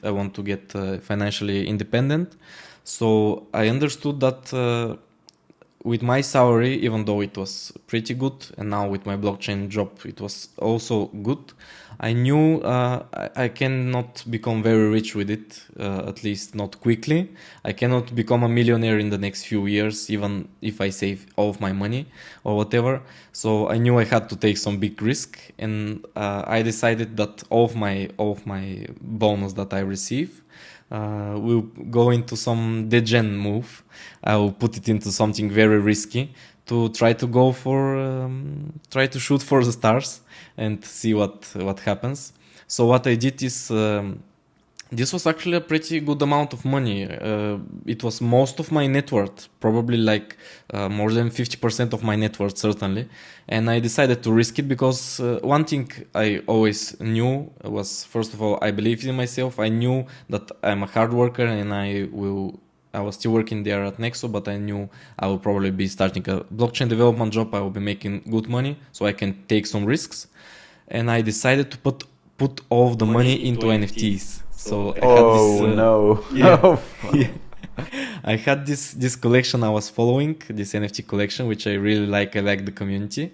I want to get financially independent. So I understood that with my salary, even though it was pretty good, and now with my blockchain job, it was also good. I knew I cannot become very rich with it, at least not quickly. I cannot become a millionaire in the next few years, even if I save all of my money or whatever. So I knew I had to take some big risk, and I decided that all of my bonus that I receive will go into some degen move. I will put it into something very risky to try to go for, try to shoot for the stars and see what happens. So what I did is, this was actually a pretty good amount of money. It was most of my net worth, probably like more than 50% of my net worth, certainly. And I decided to risk it because one thing I always knew was, first of all, I believed in myself. I knew that I'm a hard worker and I was still working there at NEXO, but I knew I will probably be starting a blockchain development job. I will be making good money, so I can take some risks. And I decided to put all of the money into NFTs. So I had this, no. Yeah, yeah. I had this collection I was following, this NFT collection, which I really like. I like the community.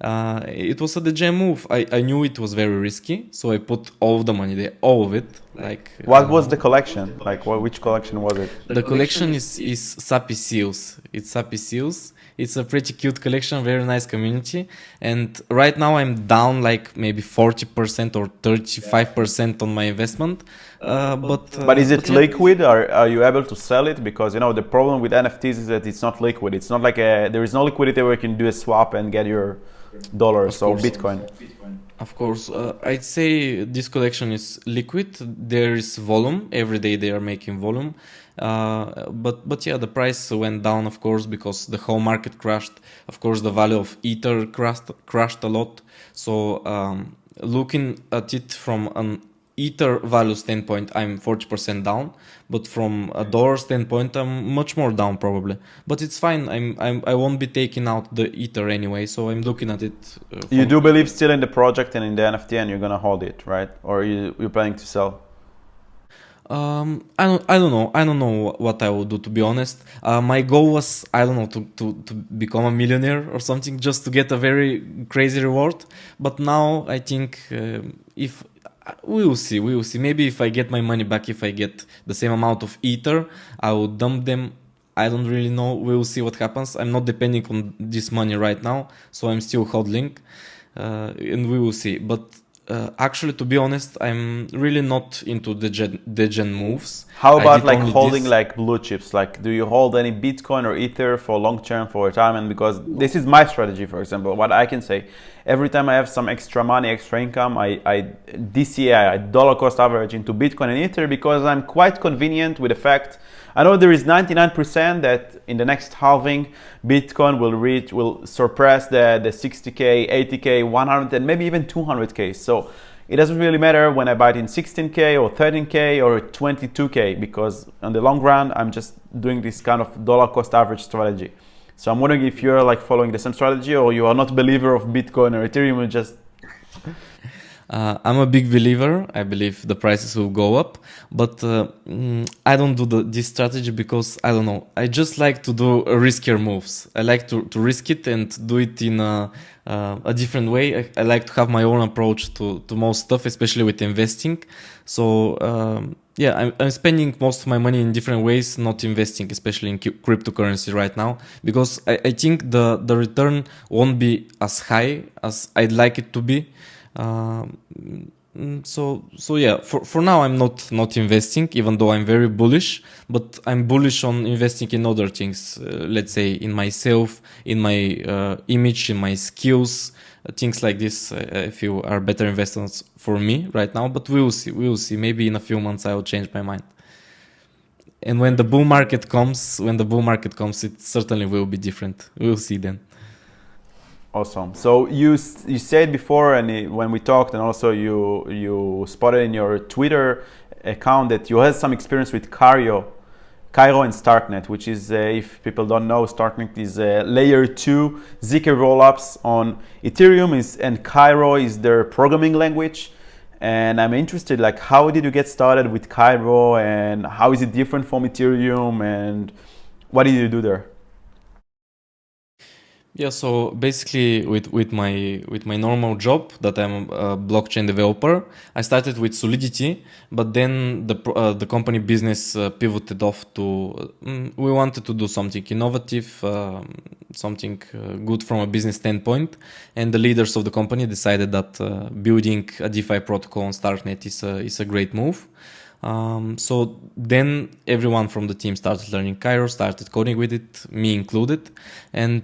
It was a degen move. I knew it was very risky, so I put all of the money there, all of it. Like, What was the collection? Like, which collection was it? the collection is Sappy Seals. It's Sappy Seals. It's a pretty cute collection, very nice community. And right now I'm down like maybe 40% or 35% on my investment. But is it yeah. liquid? Are you able to sell it? Because, you know, the problem with NFTs is that it's not liquid. It's not like there is no liquidity where you can do a swap and get your dollars or Bitcoin. Of course, I'd say this collection is liquid. There is volume. Every day they are making volume. But yeah, the price went down, of course, because the whole market crashed. Of course, the value of Ether crashed a lot. So looking at it from an Ether value standpoint, I'm 40% down, but from a dollar standpoint, I'm much more down probably. But it's fine. I won't be taking out the Ether anyway, so I'm looking at it. You do believe still in the project and in the NFT, and you're gonna hold it, right? Or you're planning to sell? I don't know. I don't know what I will do, to be honest. My goal was, I don't know, to become a millionaire or something, just to get a very crazy reward. But now I think if we will see. Maybe if I get my money back, if I get the same amount of Ether, I will dump them. I don't really know. We will see what happens. I'm not depending on this money right now, so I'm still holding, and we will see. But actually, to be honest, I'm really not into the degen moves. How about like holding like blue chips? Like, do you hold any Bitcoin or Ether for long term, for retirement? Because this is my strategy, for example. What I can say, every time I have some extra money, extra income, I DCA, I dollar cost average into Bitcoin and Ether, because I'm quite convenient with the fact, I know there is 99% that in the next halving, Bitcoin will surpass the 60K, 80K, 100, and maybe even 200K. So it doesn't really matter when I buy it in 16K or 13K or 22K, because on the long run, I'm just doing this kind of dollar cost average strategy. So I'm wondering if you're like following the same strategy, or you are not a believer of Bitcoin or Ethereum, or just... I'm a big believer. I believe the prices will go up, but I don't do this strategy because, I don't know, I just like to do riskier moves. I like to risk it and do it in a different way. I like to have my own approach to most stuff, especially with investing. So yeah, I'm spending most of my money in different ways, not investing, especially in cryptocurrency right now, because I think the return won't be as high as I'd like it to be. So yeah, for now I'm not investing, even though I'm very bullish, but I'm bullish on investing in other things. Let's say in myself, in my image, in my skills, things like this. I feel are better investments for me right now. But we will see. We will see. Maybe in a few months I will change my mind. And when the bull market comes, it certainly will be different. We'll see then. Awesome. So you said before, and when we talked, and also you spotted in your Twitter account that you had some experience with Cairo and StarkNet, which is, if people don't know, StarkNet is layer 2 ZK rollups on Ethereum, and Cairo is their programming language. And I'm interested, like, how did you get started with Cairo, and how is it different from Ethereum, and what did you do there? Yeah, so basically with my normal job that I'm a blockchain developer, I started with Solidity, but then the company business pivoted off to we wanted to do something innovative, something good from a business standpoint, and the leaders of the company decided that building a DeFi protocol on StarkNet is a great move. So then everyone from the team started learning Cairo, started coding with it, me included. And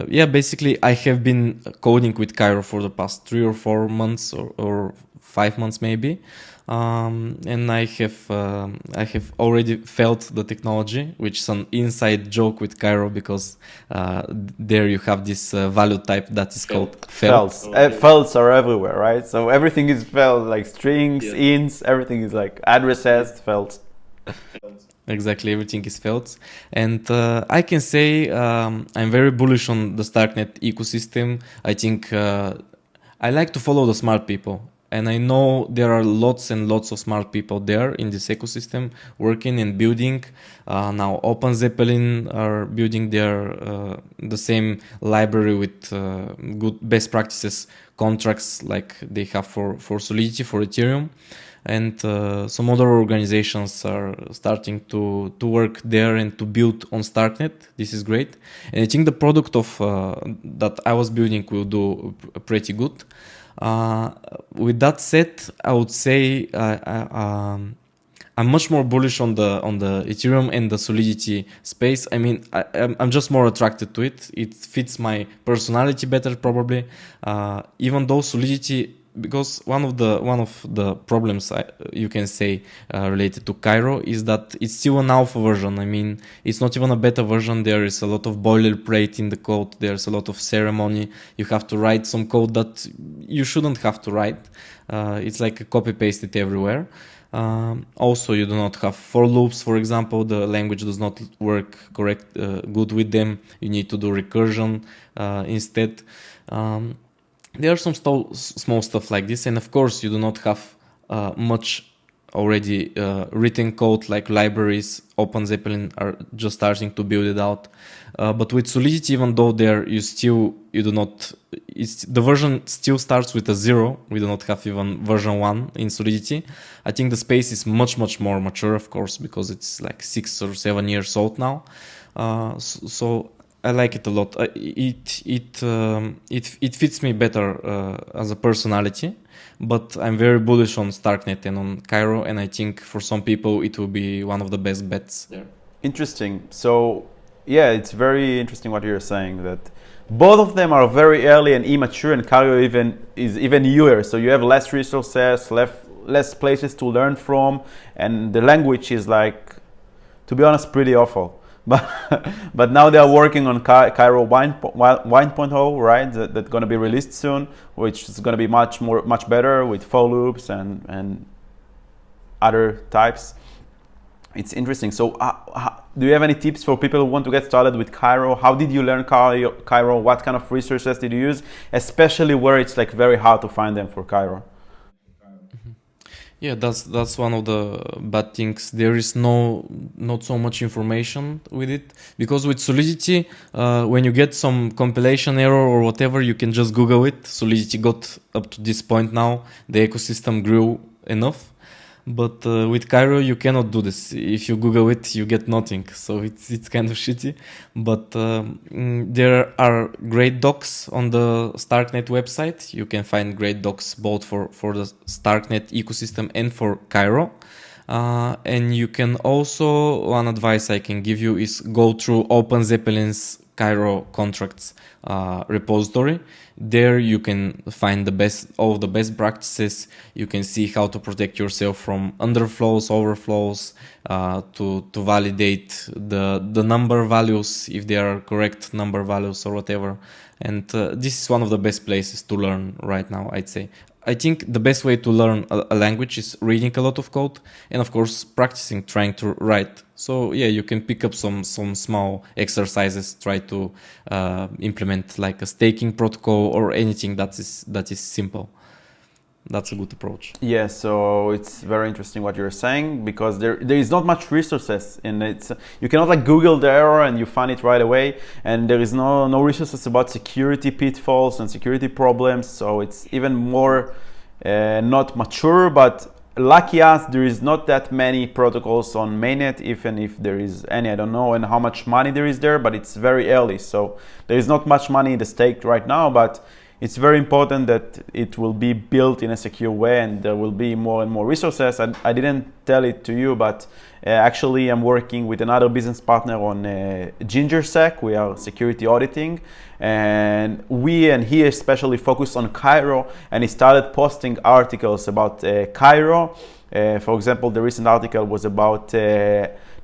yeah, basically I have been coding with Cairo for the past 3 or 4 months or 5 months maybe. And I have already felt the technology, which is an inside joke with Cairo, because there you have this value type that is called felt. Felts are everywhere, right? So everything is felt, like strings, ints, everything is like addresses, felt. Exactly, everything is felt. And I can say I'm very bullish on the StarkNet ecosystem. I think I like to follow the smart people. And I know there are lots and lots of smart people there in this ecosystem working and building. Now Open Zeppelin are building the same library with good best practices contracts like they have for Solidity, for Ethereum. And some other organizations are starting to work there and to build on StarkNet. This is great. And I think the product of that I was building will do pretty good. With that said, I would say I'm much more bullish on the Ethereum and the Solidity space. I mean, I'm just more attracted to it. It fits my personality better, probably. Even though Solidity, because one of the problems you can say related to Cairo is that it's still an alpha version. I mean, it's not even a beta version. There is a lot of boilerplate in the code. There's a lot of ceremony. You have to write some code that you shouldn't have to write. It's like a copy paste it everywhere. Also, you do not have for loops, for example. The language does not work good with them. You need to do recursion instead. There are some small stuff like this, and of course you do not have much already written code like libraries. Open Zeppelin are just starting to build it out, but with Solidity, even though there the version still starts with a 0. We do not have even version 1 in Solidity. I think the space is much more mature, of course, because it's like 6 or 7 years old now. So I like it a lot. It fits me better as a personality, but I'm very bullish on StarkNet and on Cairo, and I think for some people it will be one of the best bets there. Interesting. So yeah, it's very interesting what you're saying, that both of them are very early and immature, and Cairo is even newer. So you have less resources, less places to learn from, and the language is, like, to be honest, pretty awful. But now they are working on Cairo 1.0, right? That's going to be released soon, which is going to be much better with for loops and other types. It's interesting. So do you have any tips for people who want to get started with Cairo? How did you learn Cairo? What kind of resources did you use, especially where it's like very hard to find them for Cairo? Yeah, that's one of the bad things. There is not so much information with it, because with Solidity, when you get some compilation error or whatever, you can just Google it. Solidity got up to this point now. The ecosystem grew enough. But with Cairo, you cannot do this. If you Google it, you get nothing. So it's kind of shitty. But there are great docs on the StarkNet website. You can find great docs both for the StarkNet ecosystem and for Cairo. And you can also, one advice I can give you is go through Open Zeppelin's Cairo contracts repository. There you can find all the best practices. You can see how to protect yourself from underflows, overflows, to validate the number values, if they are correct number values or whatever. And this is one of the best places to learn right now, I'd say. I think the best way to learn a language is reading a lot of code and, of course, practicing, trying to write. So yeah, you can pick up some small exercises, try to implement like a staking protocol or anything that is simple. That's a good approach. Yeah, so it's very interesting what you're saying, because there is not much resources in it. You cannot like Google the error and you find it right away, and there is no resources about security pitfalls and security problems. So it's even more not mature. But lucky us, there is not that many protocols on mainnet, even if there is any. I don't know and how much money there is there, but it's very early. So there is not much money in the stake right now, but it's very important that it will be built in a secure way, and there will be more and more resources. And I didn't tell it to you, but actually I'm working with another business partner on GingerSec. We are security auditing, and he especially focused on Cairo, and he started posting articles about Cairo. For example, the recent article was about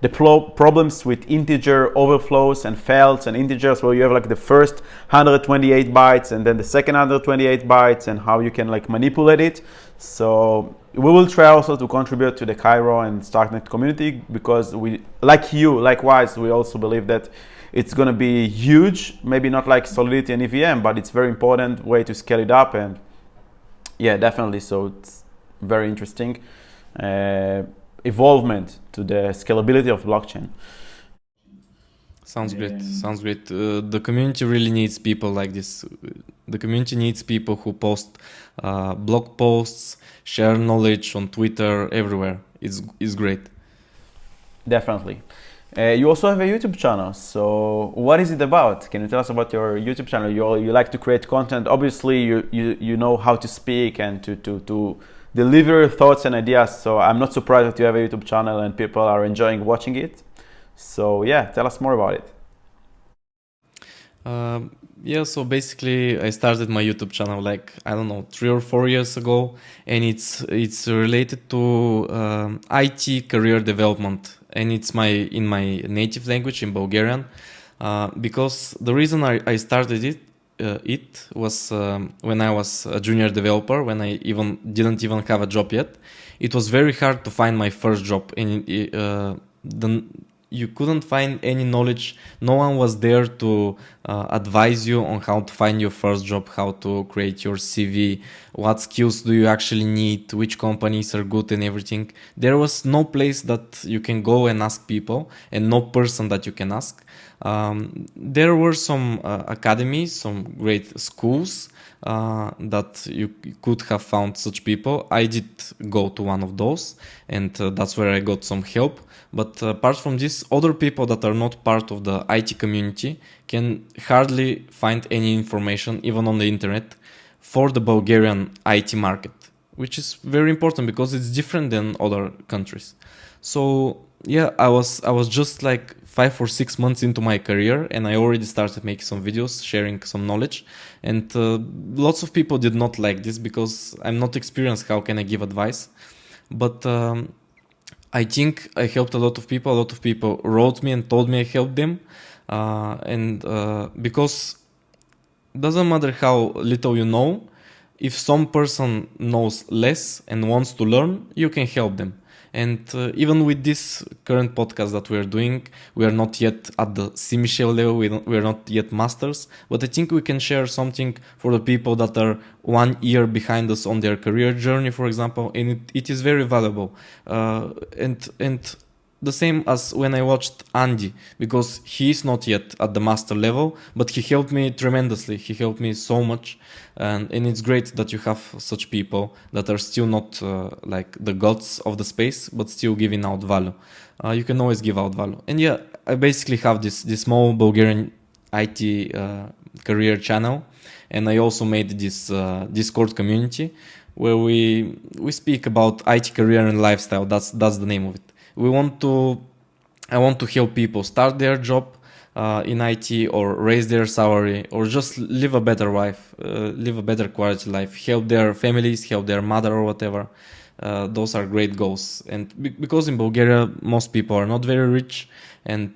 the problems with integer overflows and fails and integers, where you have like the first 128 bytes and then the second 128 bytes, and how you can like manipulate it. So we will try also to contribute to the Cairo and StarkNet community, because we, likewise, we also believe that it's going to be huge, maybe not like Solidity and EVM, but it's very important way to scale it up. And yeah, definitely. So it's very interesting. Evolvement to the scalability of blockchain. Sounds great. Sounds great. The community really needs people like this. The community needs people who post blog posts, share knowledge on Twitter, everywhere. It's great. Definitely. You also have a YouTube channel. So what is it about? Can you tell us about your YouTube channel? You like to create content. Obviously, you know how to speak and to deliver thoughts and ideas. So I'm not surprised that you have a YouTube channel and people are enjoying watching it. So yeah, tell us more about it. Yeah, so basically I started my YouTube channel like, I don't know, 3 or 4 years ago, and it's related to IT career development, and it's in my native language, in Bulgarian, because the reason I started it was when I was a junior developer, when I didn't even have a job yet. It was very hard to find my first job, and you couldn't find any knowledge. No one was there to advise you on how to find your first job, how to create your CV, what skills do you actually need, which companies are good and everything. There was no place that you can go and ask people, and no person that you can ask. There were some academies, some great schools that you could have found such people. I did go to one of those, and that's where I got some help. But apart from this, other people that are not part of the IT community can hardly find any information, even on the internet, for the Bulgarian IT market, which is very important because it's different than other countries. So yeah, I was just like 5 or 6 months into my career, and I already started making some videos, sharing some knowledge. And lots of people did not like this because I'm not experienced. How can I give advice? But I think I helped a lot of people. A lot of people wrote me and told me I helped them. Because it doesn't matter how little you know, if some person knows less and wants to learn, you can help them. And even with this current podcast that we are doing, we are not yet at the C-Michel level, we are not yet masters, but I think we can share something for the people that are 1 year behind us on their career journey, for example, and it is very valuable. And the same as when I watched Andy, because he is not yet at the master level, but he helped me tremendously. He helped me so much, and it's great that you have such people that are still not like the gods of the space, but still giving out value. You can always give out value. And yeah, I basically have this small Bulgarian IT career channel, and I also made this Discord community where we speak about IT career and lifestyle. That's the name of it. I want to help people start their job in IT, or raise their salary, or just live a better life, live a better quality life, help their families, help their mother or whatever. Those are great goals. And because in Bulgaria most people are not very rich, and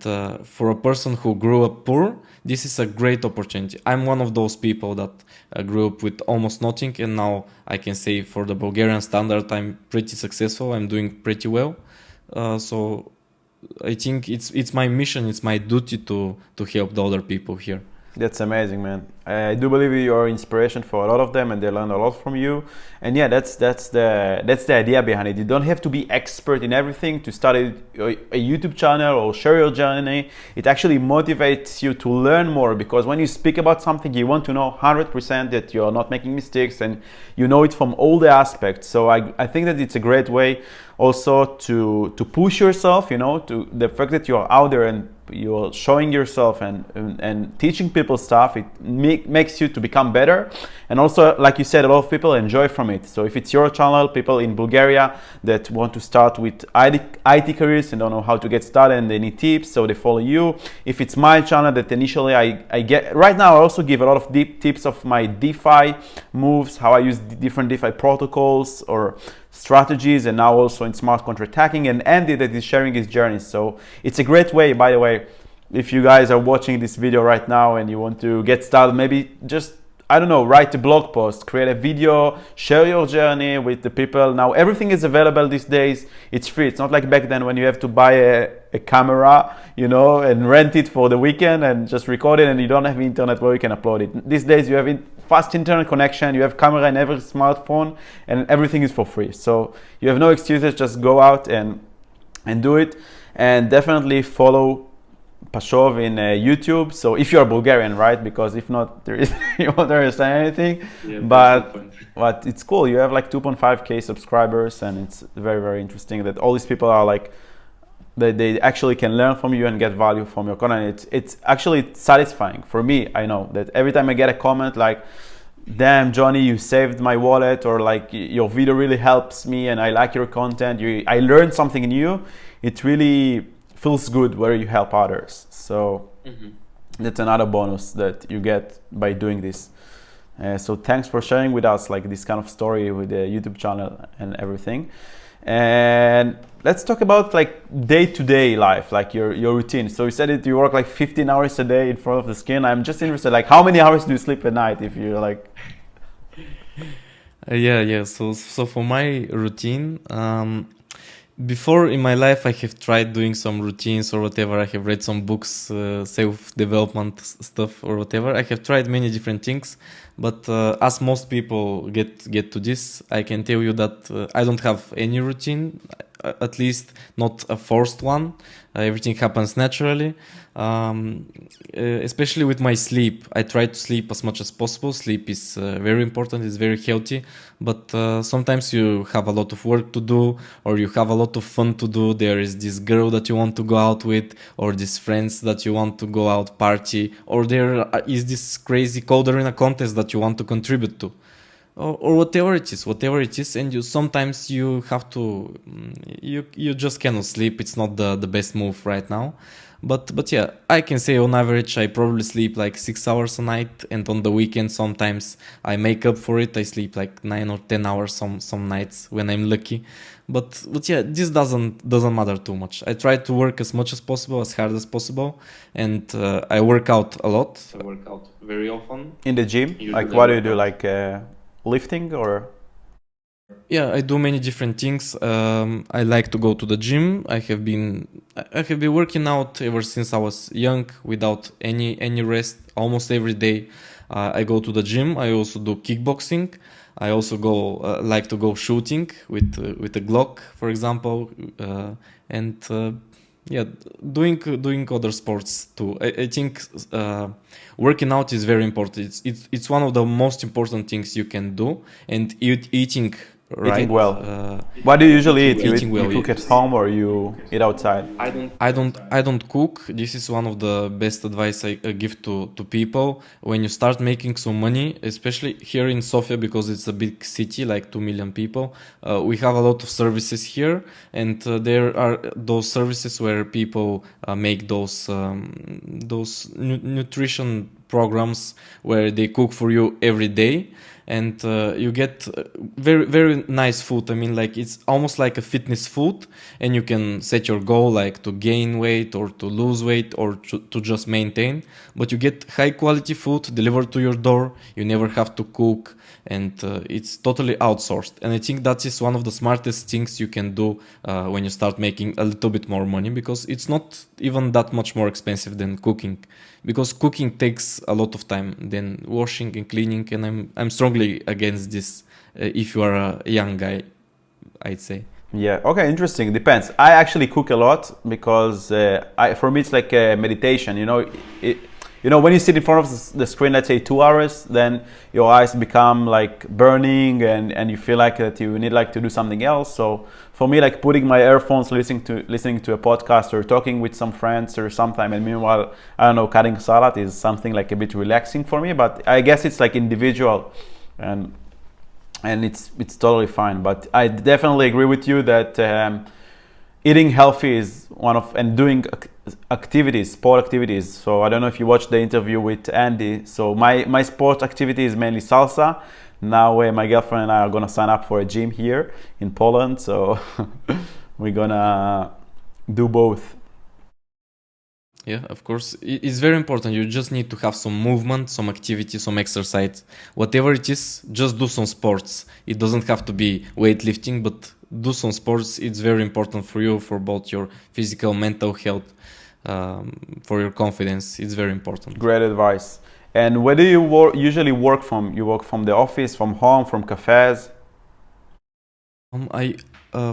for a person who grew up poor, this is a great opportunity. I'm one of those people that grew up with almost nothing, and now I can say for the Bulgarian standard I'm pretty successful, I'm doing pretty well. So I think it's my mission, it's my duty to help the other people here. That's amazing, man. I do believe you're inspiration for a lot of them, and they learn a lot from you. And yeah, that's the idea behind it. You don't have to be expert in everything to start a YouTube channel or share your journey. It actually motivates you to learn more, because when you speak about something, you want to know 100% that you're not making mistakes, and you know it from all the aspects. So I think that it's a great way also to push yourself, you know, to the fact that you're out there and you're showing yourself and teaching people stuff. It makes you to become better, and also, like you said, a lot of people enjoy from it. So if it's your channel, people in Bulgaria that want to start with IT careers and don't know how to get started and they need tips, so they follow you. If it's my channel that initially I get right now, I also give a lot of deep tips of my DeFi moves, how I use different DeFi protocols or strategies, and now also in smart contract hacking, and Andy that is sharing his journey. So it's a great way, by the way, if you guys are watching this video right now and you want to get started, maybe just, I don't know, write a blog post, create a video, share your journey with the people. Now everything is available these days. It's free. It's not like back then when you have to buy a camera, you know, and rent it for the weekend and just record it, and you don't have internet where you can upload it. These days you have fast internet connection, you have camera in every smartphone, and everything is for free. So you have no excuses, just go out and do it. And definitely follow Pashov in YouTube. So if you're Bulgarian, right? Because if not, you won't understand anything. Yeah, but it's cool. You have like 2.5k subscribers, and it's very, very interesting that all these people are like, they actually can learn from you and get value from your content. It's actually satisfying for me. I know that every time I get a comment like, damn Johnny, you saved my wallet, or like your video really helps me and I like your content, I learned something new, it really feels good where you help others. So that's another bonus that you get by doing this. So thanks for sharing with us like this kind of story with the YouTube channel and everything. And let's talk about like day-to-day life, like your routine. So you said that you work like 15 hours a day in front of the screen. I'm just interested, like how many hours do you sleep at night if you're like... Yeah. So for my routine, before in my life I have tried doing some routines or whatever. I have read some books, self-development stuff or whatever. I have tried many different things, but as most people get to this, I can tell you that I don't have any routine, at least not a forced one. Everything happens naturally. Especially with my sleep, I try to sleep as much as possible. Sleep is very important, it's very healthy, but sometimes you have a lot of work to do, or you have a lot of fun to do. There is this girl that you want to go out with, or these friends that you want to go out party, or there is this crazy code arena contest that you want to contribute to, or whatever it is, and sometimes you have to, you just cannot sleep. It's not the best move right now. But yeah, I can say on average I probably sleep like 6 hours a night, and on the weekend sometimes I make up for it. I sleep like 9 or 10 hours some nights when I'm lucky. But yeah, this doesn't matter too much. I try to work as much as possible, as hard as possible, and I work out a lot. I work out very often. In the gym? Like what do you do, like lifting or? Yeah, I do many different things. I like to go to the gym. I have been working out ever since I was young, without any rest, almost every day. I go to the gym. I also do kickboxing. I also go like to go shooting with a Glock, for example, and yeah, doing other sports too. I think working out is very important. It's one of the most important things you can do, and eating right. Eating well. What do you usually eat? Eating well. You cook at home or you eat outside? I don't cook. This is one of the best advice I give to people. When you start making some money, especially here in Sofia, because it's a big city, like 2 million people, we have a lot of services here, and there are those services where people make those nutrition programs where they cook for you every day, and you get very, very nice food. I mean, like, it's almost like a fitness food, and you can set your goal like to gain weight or to lose weight or to just maintain, but you get high quality food delivered to your door. You never have to cook, and it's totally outsourced. And I think that is one of the smartest things you can do when you start making a little bit more money, because it's not even that much more expensive than cooking, because cooking takes a lot of time than washing and cleaning, and I'm strongly against this if you are a young guy, I'd say. Yeah, okay, interesting. Depends. I actually cook a lot because for me it's like a meditation, when you sit in front of the screen, let's say 2 hours, then your eyes become like burning, and you feel like that you need like to do something else. So for me, like putting my earphones, listening to a podcast or talking with some friends or sometime, and meanwhile, I don't know, cutting salad is something like a bit relaxing for me. But I guess it's like individual, and it's totally fine. But I definitely agree with you that eating healthy is and doing sport activities. So I don't know if you watched the interview with Andy. So my sport activity is mainly salsa. Now my girlfriend and I are gonna sign up for a gym here in Poland. So we're gonna do both. Yeah, of course. It's very important. You just need to have some movement, some activity, some exercise. Whatever it is, just do some sports. It doesn't have to be weightlifting, but do some sports. It's very important for you, for both your physical, mental health, for your confidence. It's very important. Great advice. And where do you usually work from? You work from the office, from home, from cafes?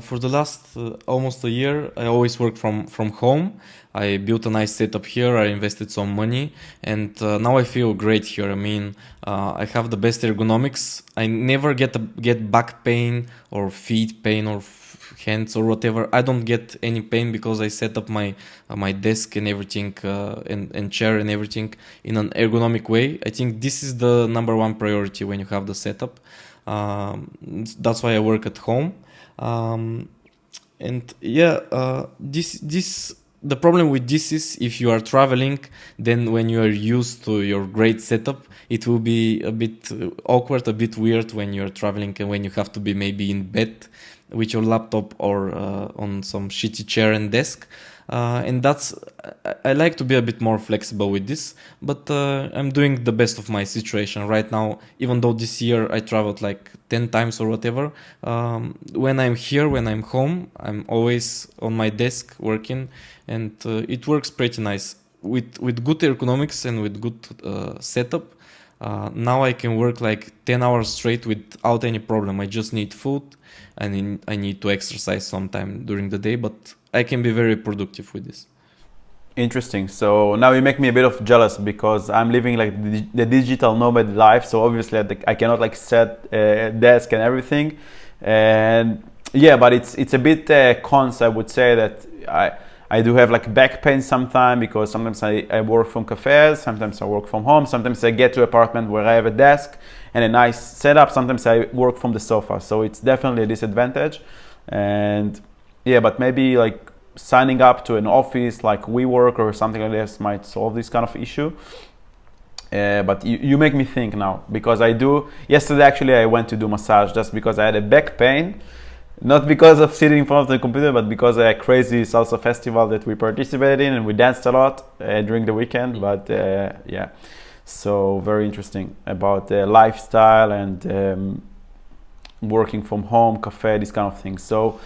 For the last almost a year, I always work from home. I built a nice setup here. I invested some money, and now I feel great here. I mean, I have the best ergonomics. I never get back pain or feet pain or hands or whatever. I don't get any pain because I set up my desk and everything, and chair and everything in an ergonomic way. I think this is the number one priority when you have the setup. That's why I work at home. And yeah, the problem with this is if you are traveling, then when you are used to your great setup, it will be a bit awkward, a bit weird when you're traveling and when you have to be maybe in bed with your laptop or on some shitty chair and desk. And I like to be a bit more flexible with this, but I'm doing the best of my situation right now. Even though this year I traveled like 10 times or whatever, when I'm here, when I'm home, I'm always on my desk working, and it works pretty nice with good ergonomics and with good setup. Now I can work like 10 hours straight without any problem. I just need food, and I need to exercise sometime during the day, but I can be very productive with this. Interesting. So now you make me a bit of jealous because I'm living like the digital nomad life. So obviously I cannot like set a desk and everything. And yeah, but it's a bit cons. I would say that I do have like back pain sometimes because sometimes I work from cafes, sometimes I work from home, sometimes I get to an apartment where I have a desk and a nice setup, sometimes I work from the sofa. So it's definitely a disadvantage. And yeah, but maybe like signing up to an office like WeWork or something like this might solve this kind of issue. But you make me think now, because yesterday actually I went to do massage just because I had a back pain. Not because of sitting in front of the computer, but because of a crazy salsa festival that we participated in and we danced a lot during the weekend. But yeah, so very interesting about lifestyle and working from home, cafe, this kind of thing. So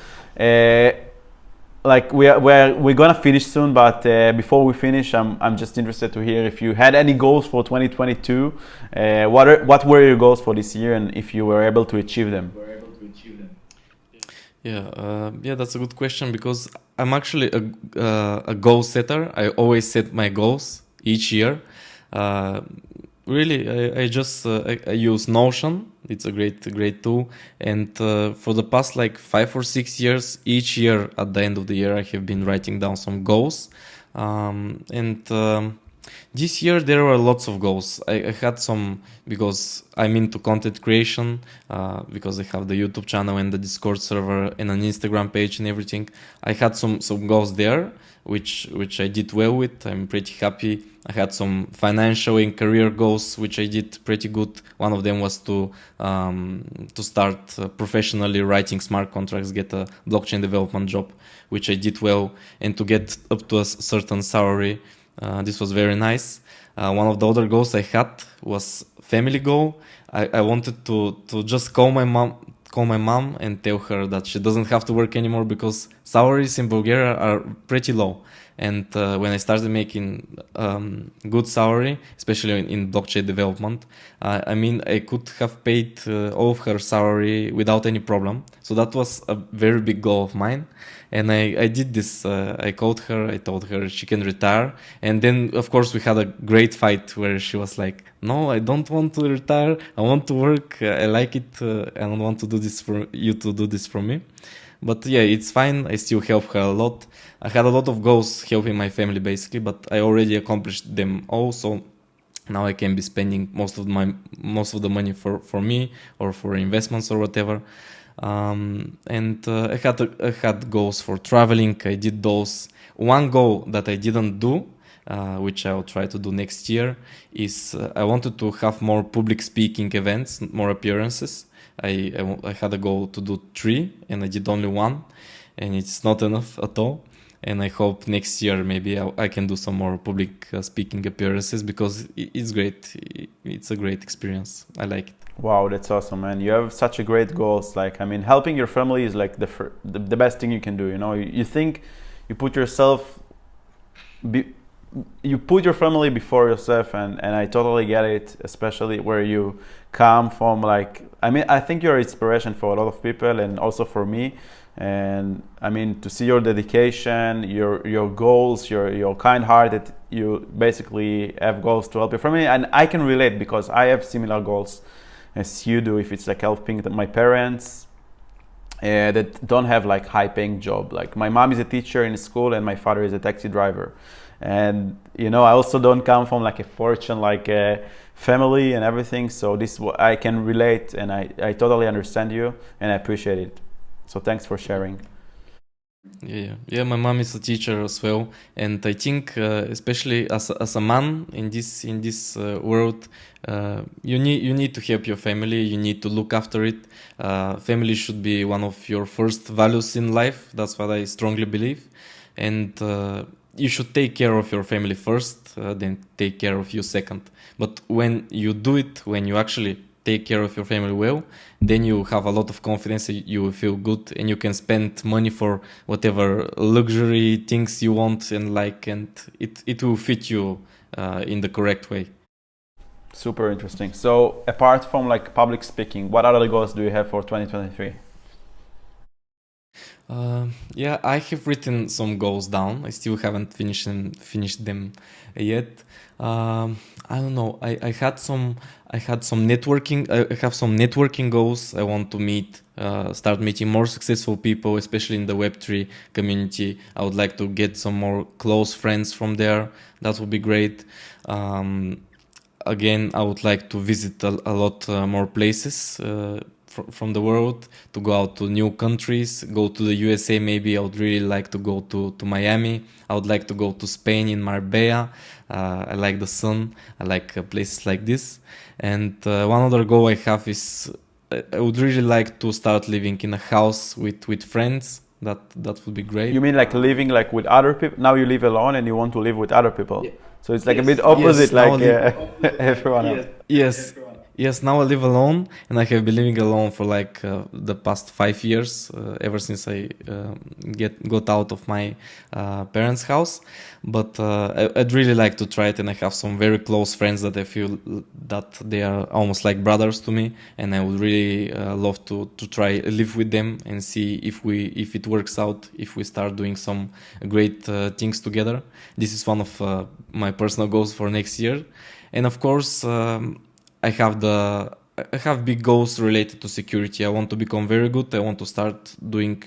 like we're gonna finish soon, but before we finish, I'm just interested to hear if you had any goals for 2022. What were your goals for this year, and if you were able to achieve them? Yeah, that's a good question because I'm actually a goal setter. I always set my goals each year. Really, I use Notion. It's a great tool. And for the past like 5 or 6 years, each year at the end of the year, I have been writing down some goals. This year there were lots of goals. I had some because I'm into content creation, because I have the YouTube channel and the Discord server and an Instagram page and everything. I had some goals there, which I did well with. I'm pretty happy. I had some financial and career goals, which I did pretty good. One of them was to start professionally writing smart contracts, get a blockchain development job, which I did well, and to get up to a certain salary. This was very nice. One of the other goals I had was family goal. I wanted to just call my mom and tell her that she doesn't have to work anymore because salaries in Bulgaria are pretty low. And when I started making good salary, especially in blockchain development, I could have paid all of her salary without any problem. So that was a very big goal of mine. And I did this. I called her. I told her she can retire. And then, of course, we had a great fight where she was like, "No, I don't want to retire. I want to work. I like it. I don't want to do this for you to do this for me." But yeah, it's fine. I still help her a lot. I had a lot of goals helping my family basically, but I already accomplished them all. So now I can be spending most of the money for me or for investments or whatever. I had goals for traveling. I did those. One goal that I didn't do, which I'll try to do next year, is I wanted to have more public speaking events, more appearances. I had a goal to do 3 and I did only 1, and it's not enough at all. And I hope next year maybe I can do some more public speaking appearances because it's great. It's a great experience. I like it. Wow, that's awesome, man. You have such a great goals. Like, I mean, helping your family is like the best thing you can do. You know, you think you put yourself, you put your family before yourself, and I totally get it, especially where you come from. Like, I mean, I think you're inspiration for a lot of people and also for me. And I mean, to see your dedication, your goals, your kind heart, that you basically have goals to help your family. And I can relate because I have similar goals as you do. If it's like helping my parents that don't have like high paying job. Like my mom is a teacher in school and my father is a taxi driver. And you know, I also don't come from like a fortune, like a family and everything. So this I can relate, and I totally understand you and I appreciate it. So thanks for sharing. Yeah. My mom is a teacher as well, and I think especially as a man in this world, you need to help your family. You need to look after it. Family should be one of your first values in life. That's what I strongly believe, and you should take care of your family first, then take care of you second. But when you do it, when you actually take care of your family well, then you have a lot of confidence, you will feel good, and you can spend money for whatever luxury things you want and like, and it will fit you in the correct way. Super interesting. So apart from like public speaking, what other goals do you have for 2023? Yeah, I have written some goals down. I still haven't finished them yet. I don't know. I had some networking. I have some networking goals. I want to start meeting more successful people, especially in the Web3 community. I would like to get some more close friends from there. That would be great. Again, I would like to visit a lot more places from the world, to go out to new countries, go to the USA. Maybe I would really like to go to Miami. I would like to go to Spain, in Marbella. I like the sun. I like places like this. And one other goal I have is I would really like to start living in a house with friends. That would be great. You mean like living like with other people? Now you live alone and you want to live with other people. Yeah. So it's like a bit opposite, yes, like everyone else. Yes. yes, now I live alone, and I have been living alone for like the past 5 years, ever since I got out of my parents' house. But I'd really like to try it, and I have some very close friends that I feel that they are almost like brothers to me, and I would really love to try live with them and see if it works out, if we start doing some great things together. This is one of my personal goals for next year, and of course. I have big goals related to security. I want to become very good. I want to start doing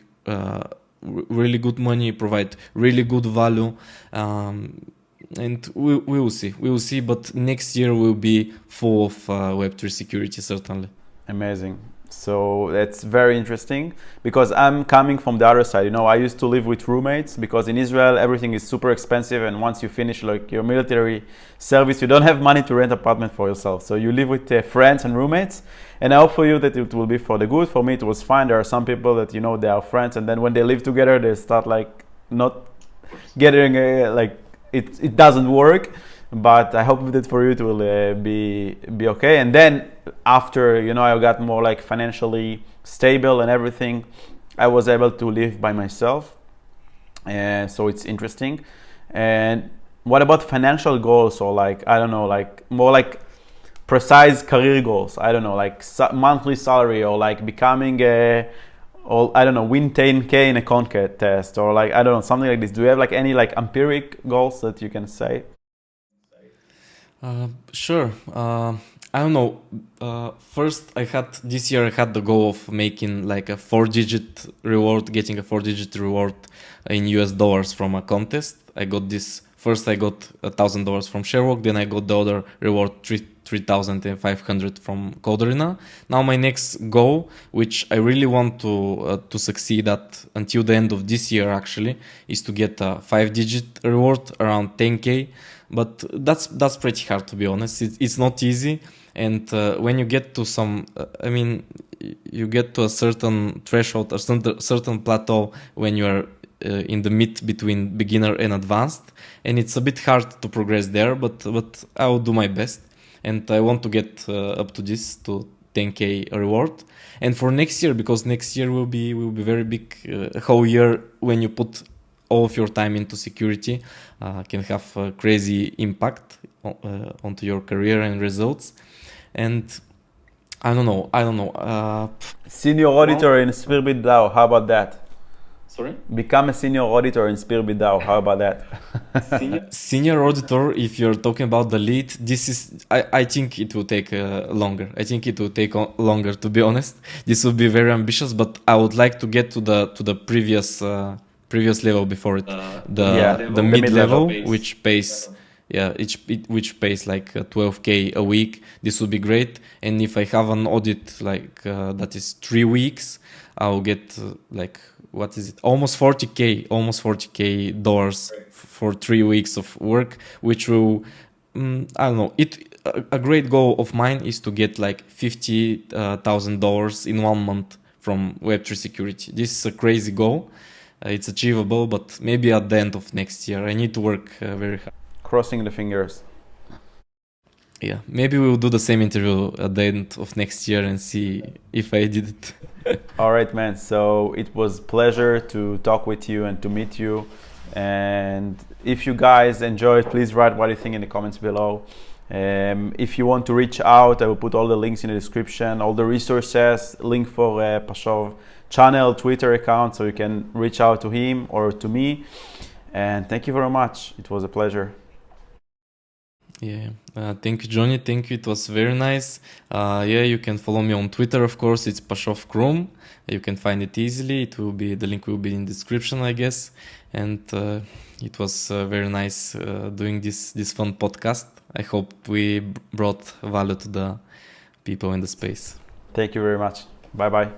really good money, provide really good value, and we will see. We will see. But next year will be full of Web3 security, certainly. Amazing. So that's very interesting because I'm coming from the other side. I used to live with roommates because in Israel everything is super expensive, and once you finish like your military service, you don't have money to rent an apartment for yourself. So you live with friends and roommates, and I hope for you that it will be for the good. For me, it was fine. There are some people that they are friends, and then when they live together, they start like not getting like it doesn't work. But I hope that for you it will be okay. And then after I got more like financially stable and everything, I was able to live by myself, and so it's interesting. And what about financial goals, or like I don't know, like more like precise career goals? I don't know, like monthly salary, or like becoming or I don't know, win 10K in a contest, or like I don't know, something like this. Do you have like any like empiric goals that you can say? Sure. I don't know. First, this year I had the goal of making like a 4-digit reward, getting a 4-digit reward in US dollars from a contest. I got this. First, I got $1,000 from Sherlock. Then I got the other reward, 3,500 from Coderina. Now my next goal, which I really want to succeed at until the end of this year, actually, is to get a 5-digit reward around 10K. But that's pretty hard, to be honest. It's not easy, and when you get to you get to a certain threshold, a certain plateau when you are in the mid between beginner and advanced, and it's a bit hard to progress there. But I will do my best, and I want to get up to 10K reward. And for next year, because next year will be very big, a whole year when you put all of your time into security can have a crazy impact onto your career and results. And I don't know. Senior auditor in SpearBit DAO. How about that? Sorry? Become a senior auditor in SpearBit DAO. How about that? Senior auditor, if you're talking about the lead, I think it will take longer. I think it will take longer, to be honest. This will be very ambitious, but I would like to get to the previous level before it, the mid level, which pays which pays like 12K a week. This would be great. And if I have an audit like that is 3 weeks, I'll get like what is it, almost 40K dollars for 3 weeks of work, which will I don't know, a great goal of mine is to get like $50,000 in 1 month from Web3 security. This is a crazy goal. It's achievable, but maybe at the end of next year. I need to work very hard. Crossing the fingers. Yeah, maybe we'll do the same interview at the end of next year and see if I did it. All right, man. So it was a pleasure to talk with you and to meet you. And if you guys enjoyed, please write what you think in the comments below. If you want to reach out, I will put all the links in the description, all the resources, link for Pashov channel, Twitter account, so you can reach out to him or to me. And thank you very much. It was a pleasure. Yeah, thank you, Johnny. Thank you. It was very nice. You can follow me on Twitter, of course. It's Pashov Krum. You can find it easily. The link will be in the description, I guess. And it was very nice doing this fun podcast. I hope we brought value to the people in the space. Thank you very much. Bye bye.